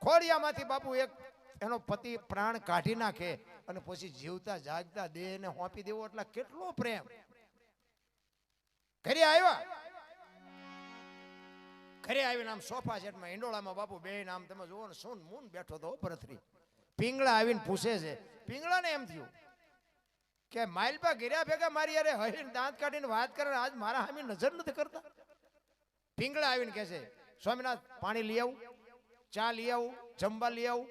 A: ખોડિયામાંથી બાપુ એક એનો પતિ પ્રાણ કાઢી નાખે, અને પછી જીવતા જાગતા દેહને હોંપી દેવો, એટલે કેટલો પ્રેમ. ઘરે આવ્યા, ઘરે આવીને આમ સોફા સેટમાં ઈંડોળામાં બાપુ બેન આમ તમે જુઓ ને, શું મૂન બેઠો તો ભરતરી. પિંગળા આવીને પૂછે છે. પિંગળાને એમ થયું કે માલપા ગિર્યા ભેગા મારી અરે હરીને દાંત કાઢીને વાત કરે, આજ મારા સામે નજર નથી કરતા. પિંગળા આવીને કહે છે, સ્વામિનાથ પાણી લઈ આવું, ચા લઈ આવું, જમવા લઈ આવું.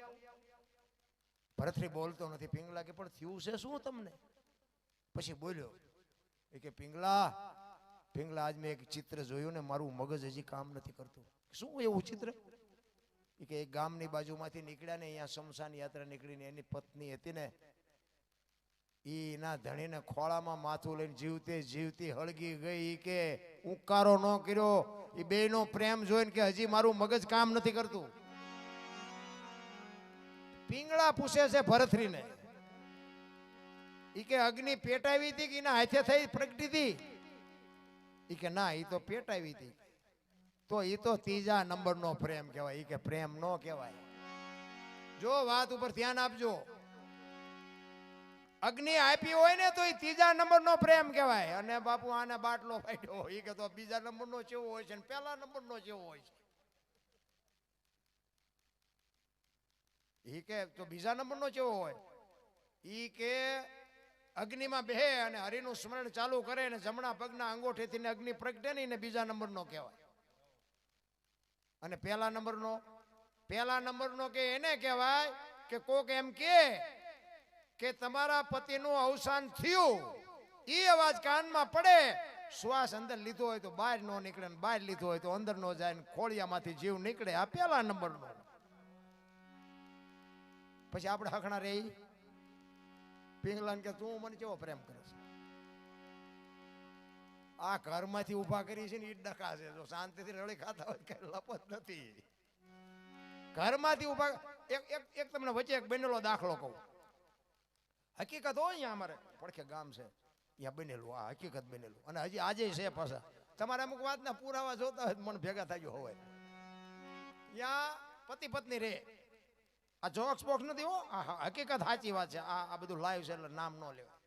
A: ભરતરી બોલતો નથી. પિંગળા કે પણ થયું છે શું તમને? પછી બોલ્યો એ કે પિંગળા આજ મેં એક ચિત્ર જોયું ને, મારું મગજ હજી કામ નથી કરતું. શું એવું ચિત્ર? એ કે એક ગામની બાજુમાંથી નીકળ્યા ને, અહીંયા શમશાન યાત્રા નીકળીને એની પત્ની હતી ને, એના ધણીને ખોળામાં માથું લઈને જીવતે જીવતી હળગી ગઈ. કે ઉકારો ન કર્યો. એ બેનો પ્રેમ જોઈને કે હજી મારું મગજ કામ નથી કરતું. પિંગળા પૂછે છે ભરથરીને, એ કે અગ્નિ પેટાવી હતી કે એના હાથે થઈ પ્રગટી હતી? એ કે ના, એ તો પેટાવી હતી. તો એ તો ત્રીજા નંબરનો પ્રેમ કહેવાય. એ કે પ્રેમ નો કહેવાય. જો વાત ઉપર ધ્યાન આપજો. અગ્નિ આપી હોય ને તો એ ત્રીજા નંબરનો પ્રેમ કહેવાય. અને બાપુ આને બાટલો ફાટ્યો. એ કે તો બીજા નંબરનો કેવો હોય છે ને પહેલા નંબરનો કેવો હોય છે? એ કે તો બીજા નંબરનો કેવો હોય? એ કે અગ્નિમાં બેહે અને હરિનું સ્મરણ ચાલુ કરે ને જમણા પગના અંગોઠેથી અગ્નિ પ્રગટે ને, એને બીજા નંબરનો કહેવાય. અને પહેલા નંબરનો કે એને કહેવાય કે કોક એમ કે તમારા પતિનું અવસાન થયું, એ અવાજ કાનમાં પડે, શ્વાસ અંદર લીધો હોય તો બહાર નો નીકળે, ને બહાર લીધો હોય તો અંદર નો જાય, ને ખોળિયામાંથી જીવ નીકળે. આ પહેલા નંબરનો. પછી આપણે હકણા રહી. પિંગલાને કે તું મને કેવો પ્રેમ કરે છે? આ ઘરમાંથી ઉભા કરી છે ને ઈ ડકા છે. જો શાંતિથી રળી ખાતા હોય કઈ લપત નથી. ઘરમાંથી ઉભા. એક તમને વચ્ચે એક બનેલો દાખલો કહું. હકીકત હોય, અહીંયા અમારે પડખે ગામ છે, ત્યાં બનેલું. આ હકીકત બનેલું, અને હજી આજે છે પાછા. તમારે અમુક વાતના પુરાવા જોતા હોય મને ભેગા થઈ ગયો હોય. ત્યાં પતિ પત્ની રે. આ જોક્સ બોક્સ નથી હો, આ હકીકત સાચી વાત છે. આ બધું લાઈવ છે એટલે નામ ન લેવાય.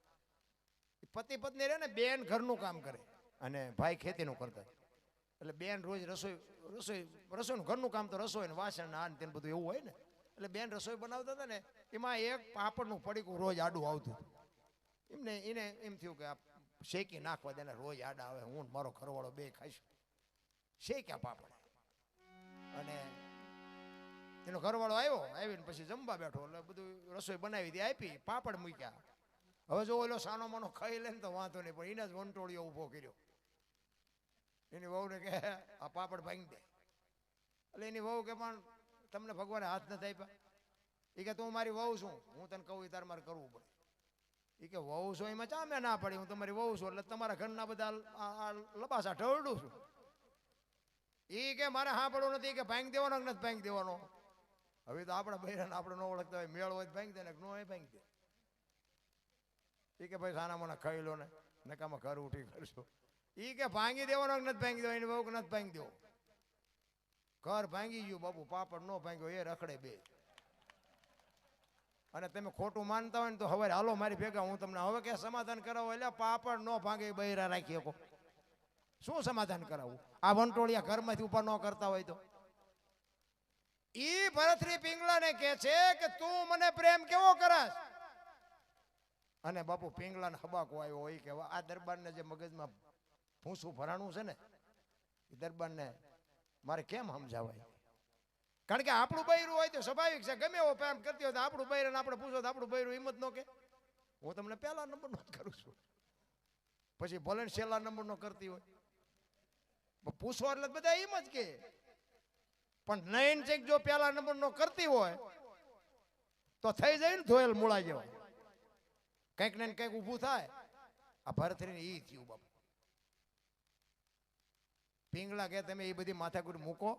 A: પતિ પત્ની રે ને, બેન ઘરનું કામ કરે અને ભાઈ ખેતીનું કરતા. એટલે બેન રોજ રસોઈનું ઘરનું કામ તો રસોઈ ને વાસણ ને આ ને બધું એવું હોય ને. એટલે બેન રસોઈ બનાવતા હતા ને, એમાં એક પાપડનું પડીકું રોજ આડું આવતું. એને એમ થયું કે આ શેકી નાખવા દે, રોજ આડા આવે, હું મારો ઘરવાળો બે ખાઈશું. શેક્યા પાપડ. અને એનો ઘરવાળો આવીને પછી જમવા બેઠો. એટલે બધું રસોઈ બનાવી હતી, આપી, પાપડ મૂક્યા. હવે જો ઓલો સાનો માનો ખાઈ લે ને તો વાંધો નહીં, પણ એને જ વંટોળિયો ઊભો કર્યો. એની વહુને કે આ પાપડ ભાંગી દે. એટલે એની વહુ કે પણ તમને ભગવાને હાથ નથી આપ્યા? એ કે તું મારી વહુ છું, હું તને કહું તારે મારે કરવું પડે. એ કે વહુ છો એમાં ચા મેં ના પડી, હું તમારી વહુ છું એટલે તમારા ઘરના બધા લબાસા ઢળડું છું. એ કે મારે હા પડવું નથી, કે ભાંગી દેવાનો કે નથી ભાંગી દેવાનો? હવે તો આપણા બહેરાને આપણે ન ઓળખતા હોય, મેળ હોય તો ભાંગી દે ને, નો હોય ભાંગી દે. એ કે ભાઈ સાના મને ખાઈ લો ને, નકામાં ઘર ઉઠી કરશો. એ કે ભાંગી દેવાનો કે નથી ભાંગી દેવો? એની બહુ કે નથી ભાંગી દેવો. ઘર ભાંગી ગયું બાપુ, પાપડ ન ભાંગ્યો, એ રખડે બે. અને તમે ખોટું માનતા હોય ને તો હવે હાલો મારી ભેગા, હું તમને હવે કે સમાધાન કરાવો. એટલે પાપડ નો ભાંગે બૈરા રાખી શકો. શું સમાધાન કરાવવું? આ વંટોળિયા ઘરમાંથી ઉપર ન કરતા હોય તો. ઈ ભરતરી પિંગલાને કહે છે કે તું મને પ્રેમ કેવો કરસ? અને બાપુ પિંગલાને હબાકો આવ્યો હોય કે આ દરબારને જે મગજમાં ભૂસું ભરાણું છે ને, એ દરબારને મારે કેમ સમજાવાય? કારણ કે આપણું બૈરું હોય તો સ્વાભાવિક છે, ગમે એવો પ્રેમ કરતી હોય તો આપણું બૈરું આપણે પૂછો તો આપણું બૈરું હિંમત નો કે હું તમને પહેલા નંબરનો જ કરું છું, પછી ભલે ને છેલ્લા નંબરનો કરતી હોય પૂછો એટલે બધા એમ જ કે. પણ નયન ચેક જો પહેલા નંબરનો કરતી હોય તો થઈ જાય ને ધોયેલ મૂળા જેવા, કંઈક ને કંઈક ઊભું થાય. આ ભરતરીને ઈ થયું બાપુ. પિંગલા કે તમે એ બધી માથાકૂટ મૂકો,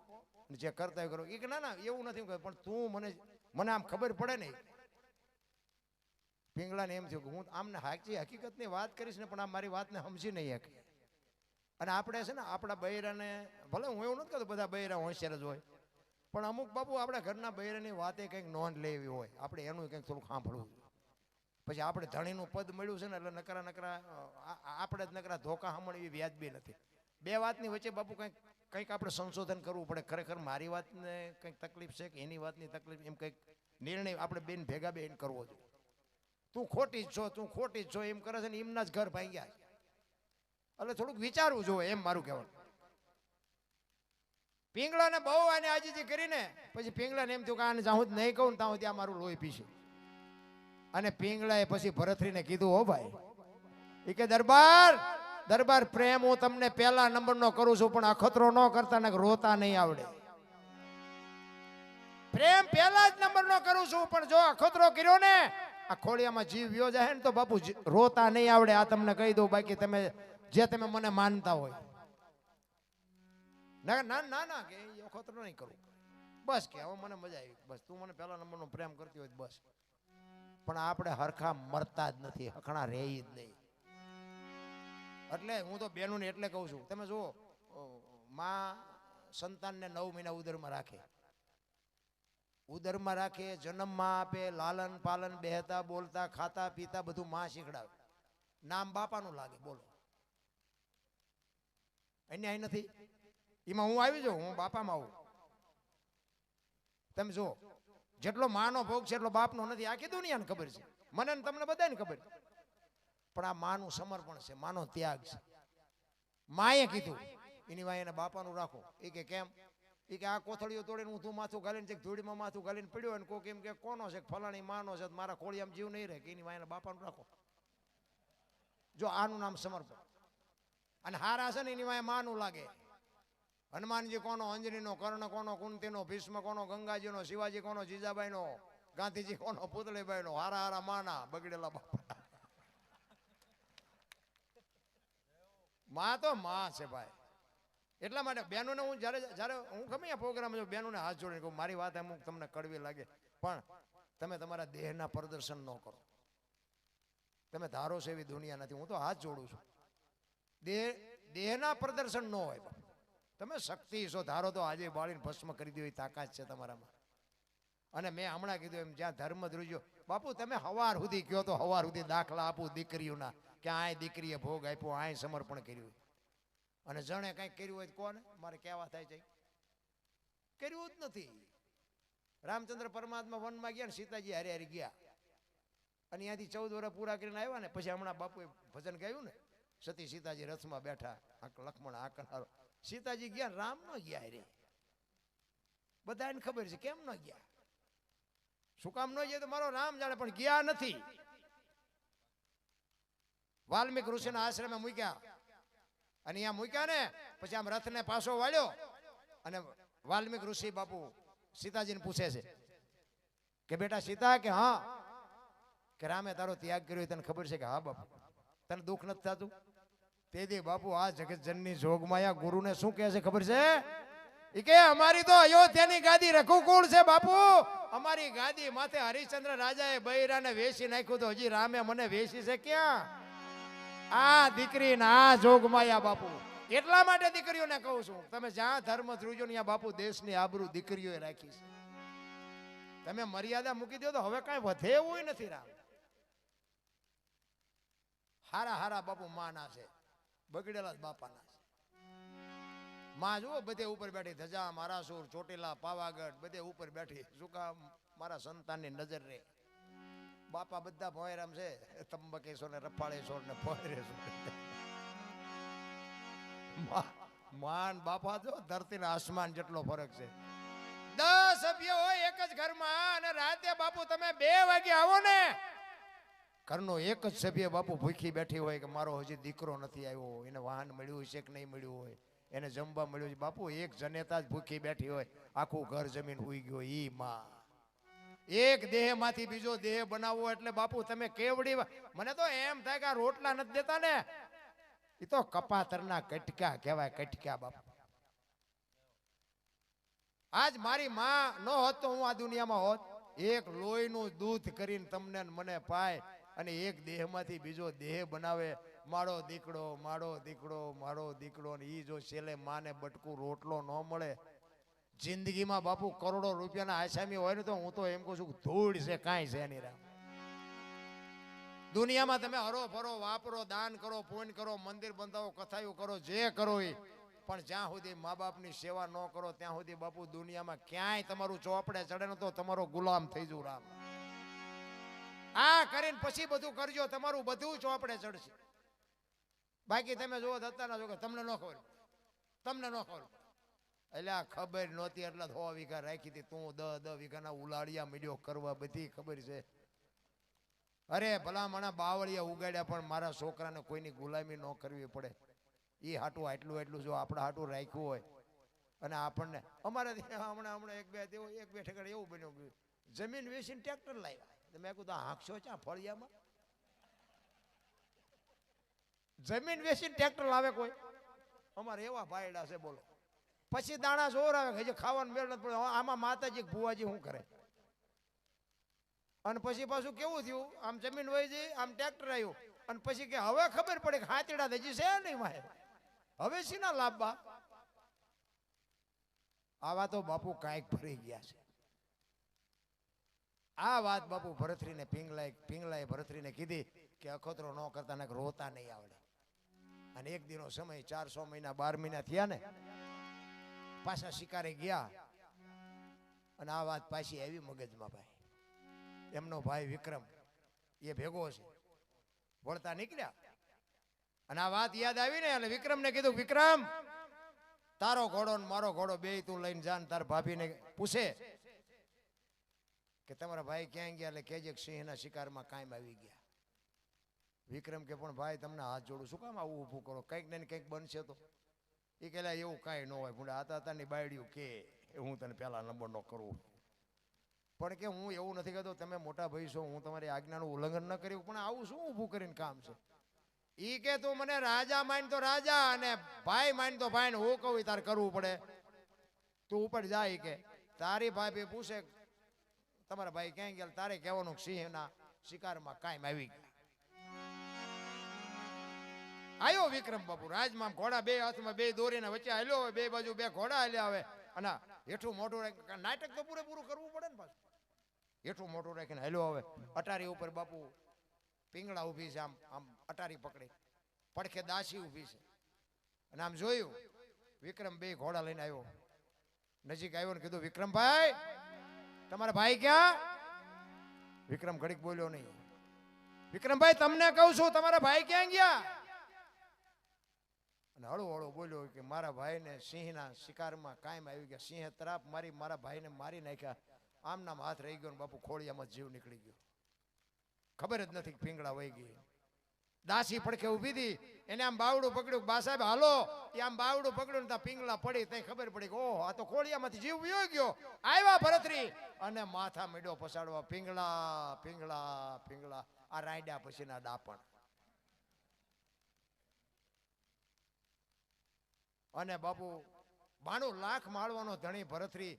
A: જે કરતા હોય કરો. એ કે ના ના એવું નથી, પણ તું મને આમ ખબર પડે ને. પિંગલાને એમ થયું કે હું આમને હકીકતની વાત કરીશ ને પણ આ મારી વાતને સમજી નહીં શકે. અને આપણે છે ને આપણા બૈરાને, ભલે હું એવું નથી કહેતો બધા બૈરા હોશિયાર જ હોય, પણ અમુક બાપુ આપણા ઘરના બૈરાની વાતે કંઈક નોંધ લેવી હોય, આપણે એનું કંઈક થોડું સાંભળવું. પછી આપણે ધણીનું પદ મળ્યું છે ને એટલે નકરા આપણે જ નકરા ધોકા સાંભળવી વ્યાજબી નથી. બે વાતની વચ્ચે બાપુ કંઈક આપણે સંશોધન કરવું પડે. ખરેખર મારી વાતને કંઈક તકલીફ છે કે એની વાતની તકલીફ, એમ કંઈક નિર્ણય આપણે બેન ભેગા બેન કરવો જોઈએ. તું ખોટી જ છો, તું ખોટી જ છો એમ કરે છે ને એમના જ ઘર ભાંગ્યા છે. એટલે થોડુંક વિચારવું જોઈએ એમ મારું કહેવાનું. પિંગળાને બહુ આને આજીજી કરીને પછી પિંગળાને એમ થયું કે આને જાઉં નહીં કહું ત્યાં ત્યાં મારું લોહી પીશે. અને પિંગળાએ પછી ભરતરીને કીધું, હો ભાઈ, એ કે દરબાર પ્રેમ હું તમને પહેલા નંબરનો કરું છું, પણ અખતરો ન કરતા ને રોતા નહીં આવડે. પ્રેમ પહેલા જ નંબરનો કરું છું, પણ જો અખતરો કર્યો ને આ ખોડિયામાં જીવ વ્યો જાય ને તો બાપુ રોતા નહીં આવડે. આ તમને કહી દઉં. બાકી તમે મને માનતા હોય ના ના ના ના કે અખતરો નહીં કરું, બસ કે હવે મને મજા આવી, બસ તું મને પહેલા નંબરનો પ્રેમ કરતી હોય બસ. પણ આપણે હરખા મરતા જ નથી, હખણા રહે જ નહીં. એટલે હું તો બેનોને એટલે કહું છું, તમે જુઓ માં સંતાનને 9 મહિના ઉદરમાં રાખે, જન્મમાં આપે, લાલન પાલન, બેહતા બોલતા ખાતા પીતા બધું માં શીખડાવે. નામ બાપાનું લાગે, બોલો અન્યાય નથી? એમાં હું આવી જાઉં, હું બાપામાં આવું. તમે જુઓ જેટલો માનો ભોગ છે એટલો બાપનો નથી. આખી દુનિયાને ખબર છે, મને ને તમને બધાને ખબર છે. પણ આ માનું સમર્પણ છે, માનો ત્યાગ છે. માએ કીધું એની વાય એને બાપાનું રાખો. એ કે કેમ? એ કે આ કોથળીઓ તોડીને હું તું માથું ઘાલીને ધૂળીમાં માથું ઘાલીને પડ્યો અને કોક એમ કે કોનો છે, ફલાણી માનો છે, મારા ખોળિયામાં જીવ નહીં રહે, કે એની વાય એને બાપાનું રાખો. જો આનું નામ સમર્પણ. અને હારા છે ને એની વાય માનું લાગે. હનુમાનજી કોનો? અંજનીનો. કર્ણ કોનો? કુંતીનો. ભીષ્મ કોનો? ગંગાજીનો. શિવાજી કોનો? જીજાબાઈનો. ગાંધીજી કોનો? પુતળીબાઈનો. હારા હારા માના બગડેલા બાપા. માં તો માં છે ભાઈ. એટલા માટે બહેનોને હું જ્યારે હું ગમે આ પ્રોગ્રામ જો બહેનોને હાથ જોડીને કહું, મારી વાત અમુક તમને કડવી લાગે પણ તમે તમારા દેહના પ્રદર્શન ન કરો. તમે ધારો છો એવી દુનિયા નથી. હું તો હાથ જોડું છું. દેહના પ્રદર્શન ન હોય. તમે શક્તિ છો, ધારો તો આજે બાળીને ભસ્મ કરી દો, એ તાકાત છે તમારામાં. અને મેં હમણાં કીધું એમ જ્યાં ધર્મ ધ્રુજો બાપુ, તમે હવાર સુધી કયો તો હવાર સુધી દાખલા આપું દીકરીઓના કે આ દીકરીએ ભોગ આપ્યો, આ સમર્પણ કર્યું. અને જણે કંઈક કર્યું હોય કોને મારે કહેવા થાય છે? કર્યું જ નથી. રામચંદ્ર પરમાત્મા વનમાં ગયા ને સીતાજી હારે હારે ગયા અને ત્યાંથી 14 વર્ષ પૂરા કરીને આવ્યા ને પછી હમણાં બાપુએ ભજન ગાયું ને, સતી સીતાજી રથમાં બેઠા, લક્ષ્મણ આકનારો. સીતાજી ગયા, રામ ન ગયા હારે. બધાને ખબર છે કેમ ન ગયા. શું કામ ન ગયા તો મારો રામ જાણે, પણ ગયા નથી. વાલ્મીક ઋષિના આશ્રમે મૂક્યા અને અહીંયા મૂક્યા ને પછી આમ રથને પાછો વાળ્યો અને વાલ્મીક ઋષિ બાપુ સીતાજીને પૂછે છે કે બેટા સીતા, કે હા, કે રામે તારો ત્યાગ કર્યો તને ખબર છે? કે હા બાપુ. તને દુઃખ નથી થતું? તે દે બાપુ આ જગત જનની જોગમાયા ગુરુને શું કહે છે ખબર છે? એ કે અમારી તો અયોધ્યાની ગાદી રઘુકુળ છે બાપુ. અમારી ગાદી માથે હરિશ્ચંદ્ર રાજાએ બૈરાને વેચી નાખ્યું, તો હજી રામે મને વેચી છે ક્યાં? આ દીકરી ના જોગમાયા બાપુ. એટલા માટે દીકરીઓને કહું છું, તમે જ્યાં ધર્મ ધ્રુજો ત્યાં બાપુ દેશની આબરૂ દીકરીઓએ રાખી છે. તમે મર્યાદા મૂકી દો તો હવે કાંઈ વધે એવું નથી રામ. હારા હારા બાપુ માના છે, બગડેલા બાપાના છે. માં જુઓ બધે ઉપર બેઠી, ધજા મારાસુર ચોટીલા પાવાગઢ બધે ઉપર બેઠી. શું કામ? મારા સંતાનની નજર રે. બાપા બધા ભોયરામ છે, તંબકેશ્વર ને રફાળેશ્વર ને ભોયરેશ્વર. માન બાપા જો ધરતી ને આસમાન જેટલો ફરક છે. 10 સભ્ય હોય એક જ ઘરમાં અને રાતે બાપુ તમે 2 વાગે આવો ને, ઘરનો એક જ સભ્ય બાપુ ભૂખી બેઠી હોય કે મારો હજી દીકરો નથી આવ્યો, એને વાહન મળ્યું છે કે નહીં મળ્યું હોય, એને જમવા મળ્યું છે. બાપુ એક જનેતા જ ભૂખી બેઠી હોય, આખું ઘર જમીન હુઈ ગયો. ઈ માં એક દેહ માંથી બીજો દેહ બનાવવો એટલે બાપુ તમે કેવડી. મને તો એમ થાય કે આ રોટલા નથી દેતા ને, એ તો કપાતરના કટકા કહેવાય, કટકા બાપુ. આજ મારી માં નો હોત તો હું આ દુનિયામાં હોત. એક લોહીનું દૂધ કરીને તમને મને પાય અને એક દેહમાંથી બીજો દેહ બનાવે. મારો દીકડો મારો દીકડો મારો દીકડો, ને ઈ જો છેલ્લે માને બટકું રોટલો ન મળે જિંદગીમાં બાપુ કરોડો રૂપિયાના આસામી હોય ને તો હું તો એમ કહું છું ધૂળ છે, કાંઈ છે નહીં રામ. દુનિયામાં તમે હરો ફરો વાપરો, દાન કરો, પુણ્ય કરો, મંદિર બંધાવો, કથાયું કરો, જે કરો એ, પણ જ્યાં સુધી મા બાપની સેવા ન કરો ત્યાં સુધી બાપુ દુનિયામાં ક્યાંય તમારું ચોપડે ચડે ને તો તમારો ગુલામ થઈ જવું રામ. આ કરીને પછી બધું કરજો, તમારું બધું ચોપડે ચડશે. બાકી તમે જોવો દત્તાના જો કે તમને ન ખબર, તમને ન ખબર. એટલે આ ખબર નહોતી એટલે 100 વીઘા રાખી હતી, તું 10 વીઘાના ઉલાડિયા મીડિયો કરવા, બધી ખબર છે. અરે ભલા મને બાવળિયા ઉગાડ્યા પણ મારા છોકરાને કોઈની ગુલામી ન કરવી પડે. એ હાટું એટલું જો આપણા હાટું રાખ્યું હોય અને આપણને અમારે હમણાં એક બે ઠેકાણે એવું બન્યું, જમીન વેચીને ટ્રેક્ટર લાવ્યા. મેં કીધું હાંકશો ચા ફળિયામાં? જમીન વેચીને ટ્રેક્ટર લાવે કોઈ? અમારે એવા ભાઈડા છે બોલો. પછી દાણા જોર આવે કે ખાવાનું મેળ નથી પડે. આમાં માતાજી ભુવાજી શું કરે? અને પછી પાછું કેવું થયું, આમ જમીન વહી જઈ, આમ ટ્રેક્ટર આવ્યું અને પછી કે હવે ખબર પડે કે હાથીડા હજી છે નહીં માહે, હવે શીના લાભબા. આવા તો બાપુ કાંઈક ફરી ગયા છે. આ વાત બાપુ ભરતરીને પિંગલાએ ભરતરીને કીધી કે અખતરો ન કરતા ને રોતા નહીં આવડે. અને એક દિનો સમય 400 મહિના 12 મહિના થયા ને, પાછા શિકારે ગયા અને આ વાત પાછી આવી મગજમાં. ભાઈ એમનો ભાઈ વિક્રમ એ ભેગો છે, વળતા નીકળ્યા અને આ વાત યાદ આવી ને એટલે વિક્રમને કીધું, વિક્રમ તારો ઘોડો ને મારો ઘોડો બે તું લઈને જાન. તાર ભાભીને પૂછે કે તમારા ભાઈ ક્યાં ગયા એટલે કેજે સિંહના શિકારમાં કાયમ આવી ગયા. વિક્રમ કે પણ ભાઈ તમને હાથ જોડું, શું કામ આવું ઊભું કરો, કંઈક ને કંઈક બનશે તો. એ કે એવું કાંઈ ન હોય ભૂંડા, આતાની બાયડીઓ કે હું તને પહેલા નંબર નો કરું, પણ કે હું એવું નથી કહેતો, તમે મોટા ભાઈ છો, હું તમારી આજ્ઞાનું ઉલ્લંઘન ન કર્યું, પણ આવું શું ઊભું કરીને કામ છે. ઈ કે તું મને રાજા માન તો રાજા અને ભાઈ માન તો ભાઈ, હું કહું તાર કરવું પડે. તું ઉપર જાય કે તારી ભાઈ પૂછે તમારા ભાઈ ક્યાં ગયા, તારે કહેવાનું સિંહના શિકારમાં કાયમ આવી ગયા. આયો વિક્રમ બાપુ રાજમાં, ઘોડા બે હાથમાં, બે દોરીને વચ્ચે હાલ્યો હોય, બે બાજુ બે ઘોડા હાલ્યા આવે અને હેઠું મોટું રાખી નાટક તો પૂરેપૂરું કરવું પડે ને પાછું. હેઠું મોટું રાખીને હાલ્યો આવે. અટારી ઉપર બાપુ પિંગળા ઊભી છે, આમ આમ અટારી પકડી, પડખે દાસી ઊભી છે અને આમ જોયું વિક્રમ બે ઘોડા લઈને આવ્યો. નજીક આવ્યો ને કીધું, વિક્રમભાઈ તમારા ભાઈ ક્યાં? વિક્રમ ઘડીક બોલ્યો નહીં. વિક્રમભાઈ તમને કહું છું, તમારા ભાઈ ક્યાં ગયા? અને હળવો હળવો બોલ્યો કે મારા ભાઈને સિંહના શિકારમાં કાયમ આવી ગયા. સિંહે તરાપ મારી મારા ભાઈને મારી નાખ્યા. આમ નામ હાથ રહી ગયો ને બાપુ ખોળિયામાં જીવ નીકળી ગયો. ખબર જ નથી પિંગળા વહી ગઈ. દાસી પડખે ઊભી હતી, એને આમ બાવડું પકડ્યું, બા સાહેબ હાલો. એ આમ બાવડું પકડ્યું ને ત્યાં પિંગળા પડી, ત્યાં ખબર પડી કે ઓહ આ તો ખોળિયામાંથી જીવ વયો ગયો. આવ્યા ભરતરી અને માથા મીડો પસાડવા, પિંગળા પિંગળા પિંગળા. આ રાયડા પછીના ડાપણ. અને બાપુ 92 લાખ માળવાનો ધણી ભરતરી,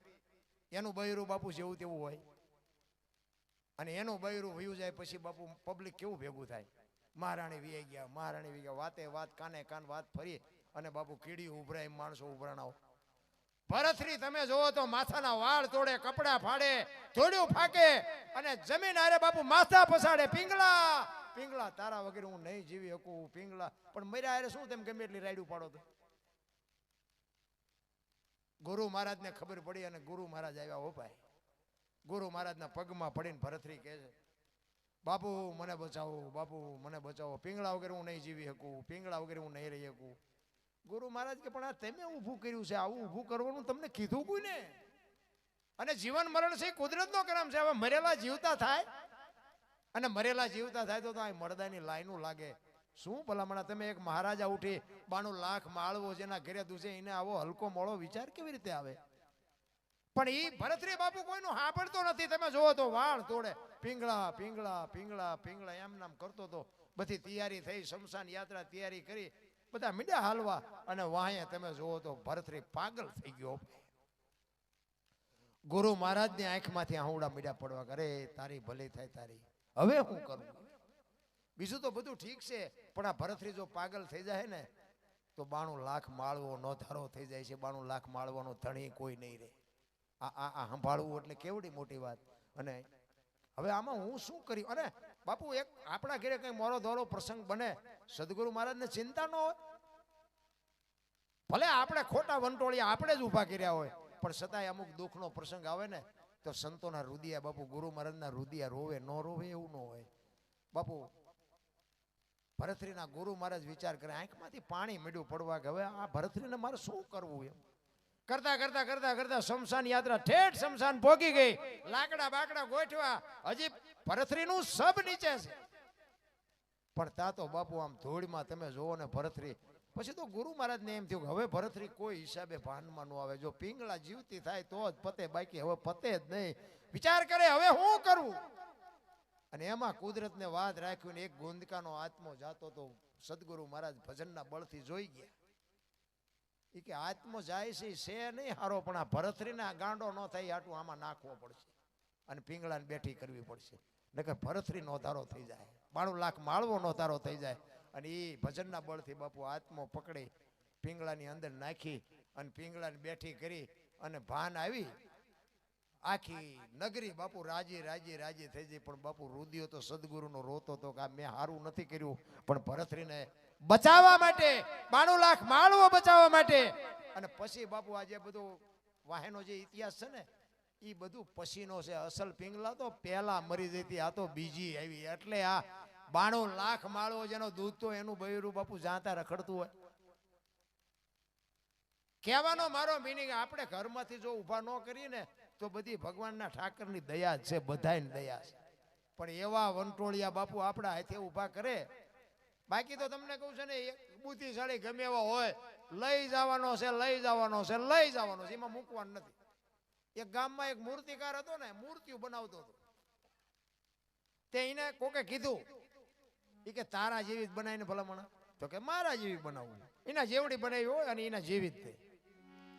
A: એનું બૈરું બાપુ જેવું તેવું હોય અને એનું બૈરું વયું જાય પછી બાપુ પબ્લિક કેવું ભેગું થાય. મહારાણી વી ગયા, મહારાણી વી ગયા, વાતે વાત કાને કાન વાત ફરી અને બાપુ કીડી ઉભરાય, માણસો ઉભરાણાઓ. ભરથરી તમે જોવો તો માથાના વાળ તોડે, કપડા ફાડે, ધોળિયું ફાકે અને જમીન આરે બાપુ માથા પસાડે. પિંગલા પિંગલા તારા વગેરે હું નહીં જીવી શકું પિંગલા. પણ મર્યા આરે શું તેમ ગમે એટલી રાયડું પાડો તો. ગુરુ મહારાજને ખબર પડી અને ગુરુ મહારાજ આવ્યા. હો ભાઈ, ગુરુ મહારાજના પગમાં પડીને ભરથરી કહે છે, બાપુ મને બચાવો, બાપુ મને બચાવો, પિંગળા વગેરે હું નહીં જીવી શકું, પિંગળા વગેરે હું નહીં રહી શકું. ગુરુ મહારાજ કે પણ આ તમે ઊભું કર્યું છે, આવું ઊભું કરવાનું તમને કીધું કોઈ ને? અને જીવન મરણ છે કુદરતનો કરમ છે. હવે મરેલા જીવતા થાય અને મરેલા જીવતા થાય તો આ મળદાની લાઈનો લાગે. શું ભલામણા તમે એક મહારાજા ઉઠી 92 લાખ માળવો જેના ઘરે દુસે એને આવો હલકો મોળો વિચાર કેવી રીતે આવે? પણ ઈ ભરથરી બાપુ કોઈનું સાંભળતો નથી. તમે જોવો તો વાળ તોડે, પિંગળા પિંગળા પિંગળા પિંગળા એમ નામ કરતો તો. બધી તૈયારી થઈ, શમશાન યાત્રા તૈયારી કરી, બધા મીડા હાલવા અને વાહે તમે જોવો તો ભરથરી પાગલ થઈ ગયો. ગુરુ મહારાજની આંખમાંથી આહુડા મીડા પડવા કરે, તારી ભલી થાય તારી. હવે હું કરું? બીજું તો બધું ઠીક છે, પણ આ ભરથરી જો પાગલ થઈ જાય ને તો 92 લાખ માળવો નો ધારો થઈ જાય છે. 92 લાખ માળવાનો ધણી કોઈ નહીં રહે. આ સંભાળવું એટલે કેવડી મોટી વાત. અને હવે આમાં હું શું કર્યું? અને બાપુ એક આપણા ઘરે કઈ મોરો ધોરો પ્રસંગ બને, સદગુરુ મહારાજને ચિંતા ન હોય. ભલે આપણે ખોટા વંટોળિયા આપણે જ ઊભા કર્યા હોય, પણ છતાંય અમુક દુઃખનો પ્રસંગ આવે ને તો સંતોના રુદિયા બાપુ ગુરુ મહારાજના રુદિયા રોવે ન રોવે એવું ન હોય. બાપુ ભરથરીના ગુરુ મહારાજ વિચાર કરે, આંખમાંથી પાણી મીડું પડવા કે હવે આ ભરથરીને મારે શું કરવું? એમ કરતા કરતા કરતા કરતા શમશાન યાત્રા ઠેઠ શમશાન ભોગી ગઈ. લાકડા બાકડા ગોઠવા, હજી ભરથરીનું સબ નીચે છે. પણ તા તો બાપુ આમ ધૂળમાં તમે જોવો ને ભરથરી. પછી તો ગુરુ મહારાજને એમ થયું કે હવે ભરથરી કોઈ હિસાબે ભાનમાં ન આવે. જો પિંગળા જીવતી થાય તો જ પતે, બાકી હવે પતે જ નહીં. વિચાર કરે હવે હું કરવું? અને એમાં કુદરતને વાત રાખ્યું ને એક ગોંદકાનો આત્મો જાતો તો સદગુરુ મહારાજ ભજનના બળથી જોઈ ગયા. એ કે આત્મો જાય છે નહીં હારો, પણ આ ભરથરીને આ ગાંડો ન થાય આટલું આમાં નાખવો પડશે અને પિંગળાને બેઠી કરવી પડશે. નકર ભરથરી નો ધારો થઈ જાય, 92 લાખ માળવો નો ધારો થઈ જાય. અને એ ભજનના બળથી બાપુ આત્મો પકડી પિંગળાની અંદર નાખી અને પિંગળાને બેઠી કરી અને ભાન આવી. આખી નગરી બાપુ રાજી રાજી રાજી થઈ જાય. પણ બાપુ રુદિયો તો સદગુરુનો રોતો તો કે મેં સારું નથી કર્યું, પણ ભરથરીને બચાવવા માટે, 92 લાખ માળવો બચાવવા માટે. અને પછી બાપુ આજે બધું વાહેનો જે ઇતિહાસ છે ને એ બધું પછીનો છે. અસલ પિંગલા તો પહેલા મરી જતી, આ તો બીજી આવી. એટલે આ 92 લાખ માળવો જેનો દૂધ તો એનું બૈરું બાપુ જાતા રખડતું હોય. કહેવાનો મારો મિનિંગ, આપણે ઘરમાંથી જો ઊભા ન કરીએ ને તો બધી ભગવાનના ઠાકરની દયા છે, બધાની દયા છે. પણ એવા વંટોળિયા બાપુ આપણા હાથે ઊભા કરે. બાકી તો તમને કહું છે ને, બુદ્ધિશાળી ગમે એવા હોય, લઈ જવાનો છે, લઈ જવાનો છે, લઈ જવાનો છે, એમાં મૂકવાનું નથી. એક ગામમાં એક મૂર્તિકાર હતો ને, મૂર્તિઓ બનાવતો હતો. તે એને કોકે કીધું કે તારા જેવી જ બનાવીને ભલામણ. તો કે મારા જેવી બનાવવું. એના જેવડી બનાવી હોય અને એના જેવી જ તે.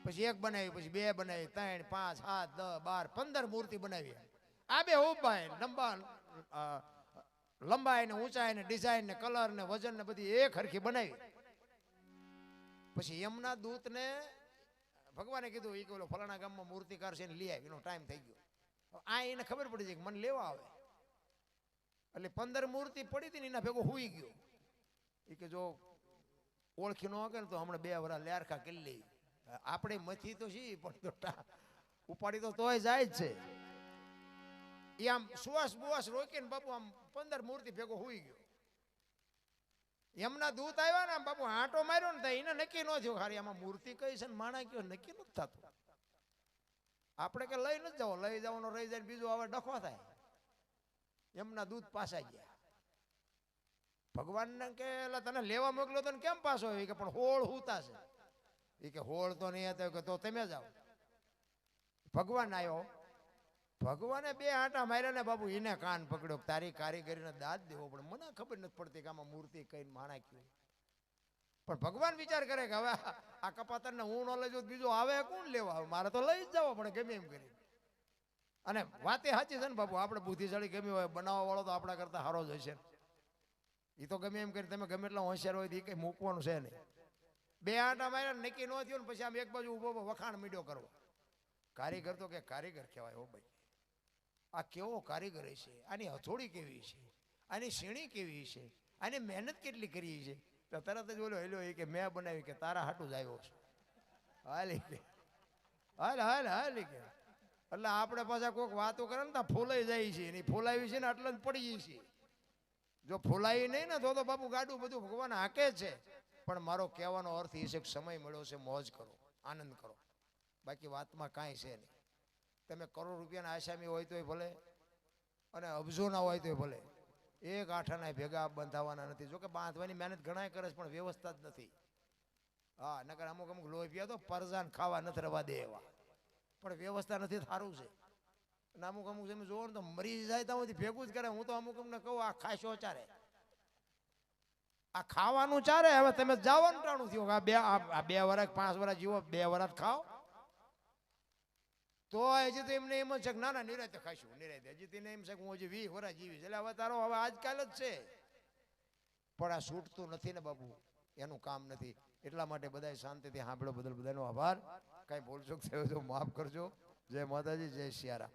A: પછી એક બનાવી, પછી બે બનાવી, 3, 5, 7, 10, 12, 15 મૂર્તિ બનાવી. આ બે ઉભાઈ લંબાઈ ને ઊંચાઈ ને ડિઝાઇન ને કલર ને વજન ને બધી એક હરખી બનાવી. પછી યમના દૂત ને ભગવાને કીધું એ કે ફલાણા ગામમાં મૂર્તિકાર છે ને લઈ આવી, એનો ટાઈમ થઈ ગયો. આ એને ખબર પડી છે કે મને લેવા આવે. એટલે 15 મૂર્તિ પડી હતી ને એના ભેગો હુઈ ગયો. એ કે જો ઓળખી ન હકે ને તો હમણાં 2 વર્ષ લેરખા કરી લઈ. આપણે મથી તો છીએ પણ ઉપાડી તો તોય જાય જ છે. એ આમ સુવાસ બુવાસ રોકીને બાપુ આમ 15 મૂર્તિ ભેગો હુઈ ગયો. એમના દૂત આવ્યા ને બાપુ આંટો માર્યો ને એને નક્કી ન થયું ખાલી આમાં મૂર્તિ કઈ છે ને માણા કયો નક્કી નથી થતું. આપણે કે લઈ નથી જવો, લઈ જવાનો રહી જાય બીજું હવે ડખો થાય. એમના દૂત પાછા ગયા. ભગવાનને કે તને લેવા મોકલ્યો તો કેમ પાછો? એ કે પણ હોળ હુતા છે. એ કે હોળ તો નહીં હતો, કે તો તમે જાઓ. ભગવાન આવ્યો. ભગવાને 2 આંટા માર્યા ને બાપુ એને કાન પકડ્યો, તારી કારીગરીને દાદ દેવો પડે. મને ખબર નથી પડતી કે આમાં મૂર્તિ કઈ માણા ક્યું. પણ ભગવાન વિચાર કરે કે હવે આ કપાતરને હું ન લઈ જાઉં બીજું આવે કોણ લેવા? આવે મારે તો લઈ જ જવો પડે ગમે એમ કરી. અને વાતે સાચી છે ને બાપુ, આપણે બુદ્ધિશાળી ગમે હોય, બનાવવા વાળો તો આપણા કરતા સારો જ હશે. એ તો ગમે એમ કરી તમે ગમે એટલા હોશિયાર હોય એ કઈ મૂકવાનું છે નહીં. બે આંટા માર્યા નક્કી ન થયું ને પછી આમ એક બાજુ ઊભો વખાણ મીડ્યો કરવો. કારીગર તો કે કારીગર કહેવાય હો ભાઈ, આ કેવો કારીગર છે, આની હથોડી કેવી છે, આની સીણી કેવી છે, આની મહેનત કેટલી કરી છે. તો તરત જ બોલો હેલો એ કે મેં બનાવી કે તારા હાટું જ આવ્યો છું. હાલી કે હાલ હાલ હાલ કે એટલે આપણે પાછા કોઈક વાતો કરે ને તો ફૂલાઈ જાય છે, એની ફૂલાવી છે ને એટલે જ પડી જાય છે. જો ફૂલાઈ નહીં ને તો બાપુ ગાડું બધું ભગવાન હાકે છે. પણ મારો કહેવાનો અર્થ એ છે કે સમય મળ્યો છે, મોજ કરો, આનંદ કરો, બાકી વાતમાં કાંઈ છે નહીં. તમે કરોડ રૂપિયાના આસામી હોય તોય ભલે અને અબજોના હોય તોય ભલે, એક આઠાના ભેગા બંધાવાના નથી. જોકે બાંધવાની મહેનત ઘણા કરે છે પણ વ્યવસ્થા જ નથી. હા, નકર અમુક અમુક લોભિયા તો પરજાન ખાવા નથી રવા દે એવા, પણ વ્યવસ્થા નથી, સારું છે. અને અમુક અમુક તમે જોવો ને તો મરી જાય તો ભેગું જ કરે. હું તો અમુક અમને કહું આ ખાશો ચારે, આ ખાવાનું ચારે. હવે તમે જવાનું ટાણું થયું આ બે વર્ષ 5 વર્ષ જીવો, 2 વર્ષ ખાઓ તો હજી તો એમને એમ જ છે કે ના ના નિરાતે ખાઈશું, નિરાતે. હજી તો એમ છે કે હું હજી 20 વર્ષ જીવીશ. એટલે હવે તારો હવે આજકાલ જ છે, પણ આ છૂટતું નથી ને બાપુ, એનું કામ નથી. એટલા માટે બધા શાંતિથી સાંભળો. બદલ બધાનો આભાર. કાંઈ ભૂલચૂક થયો તો માફ કરજો. જય માતાજી, જય સિયારામ.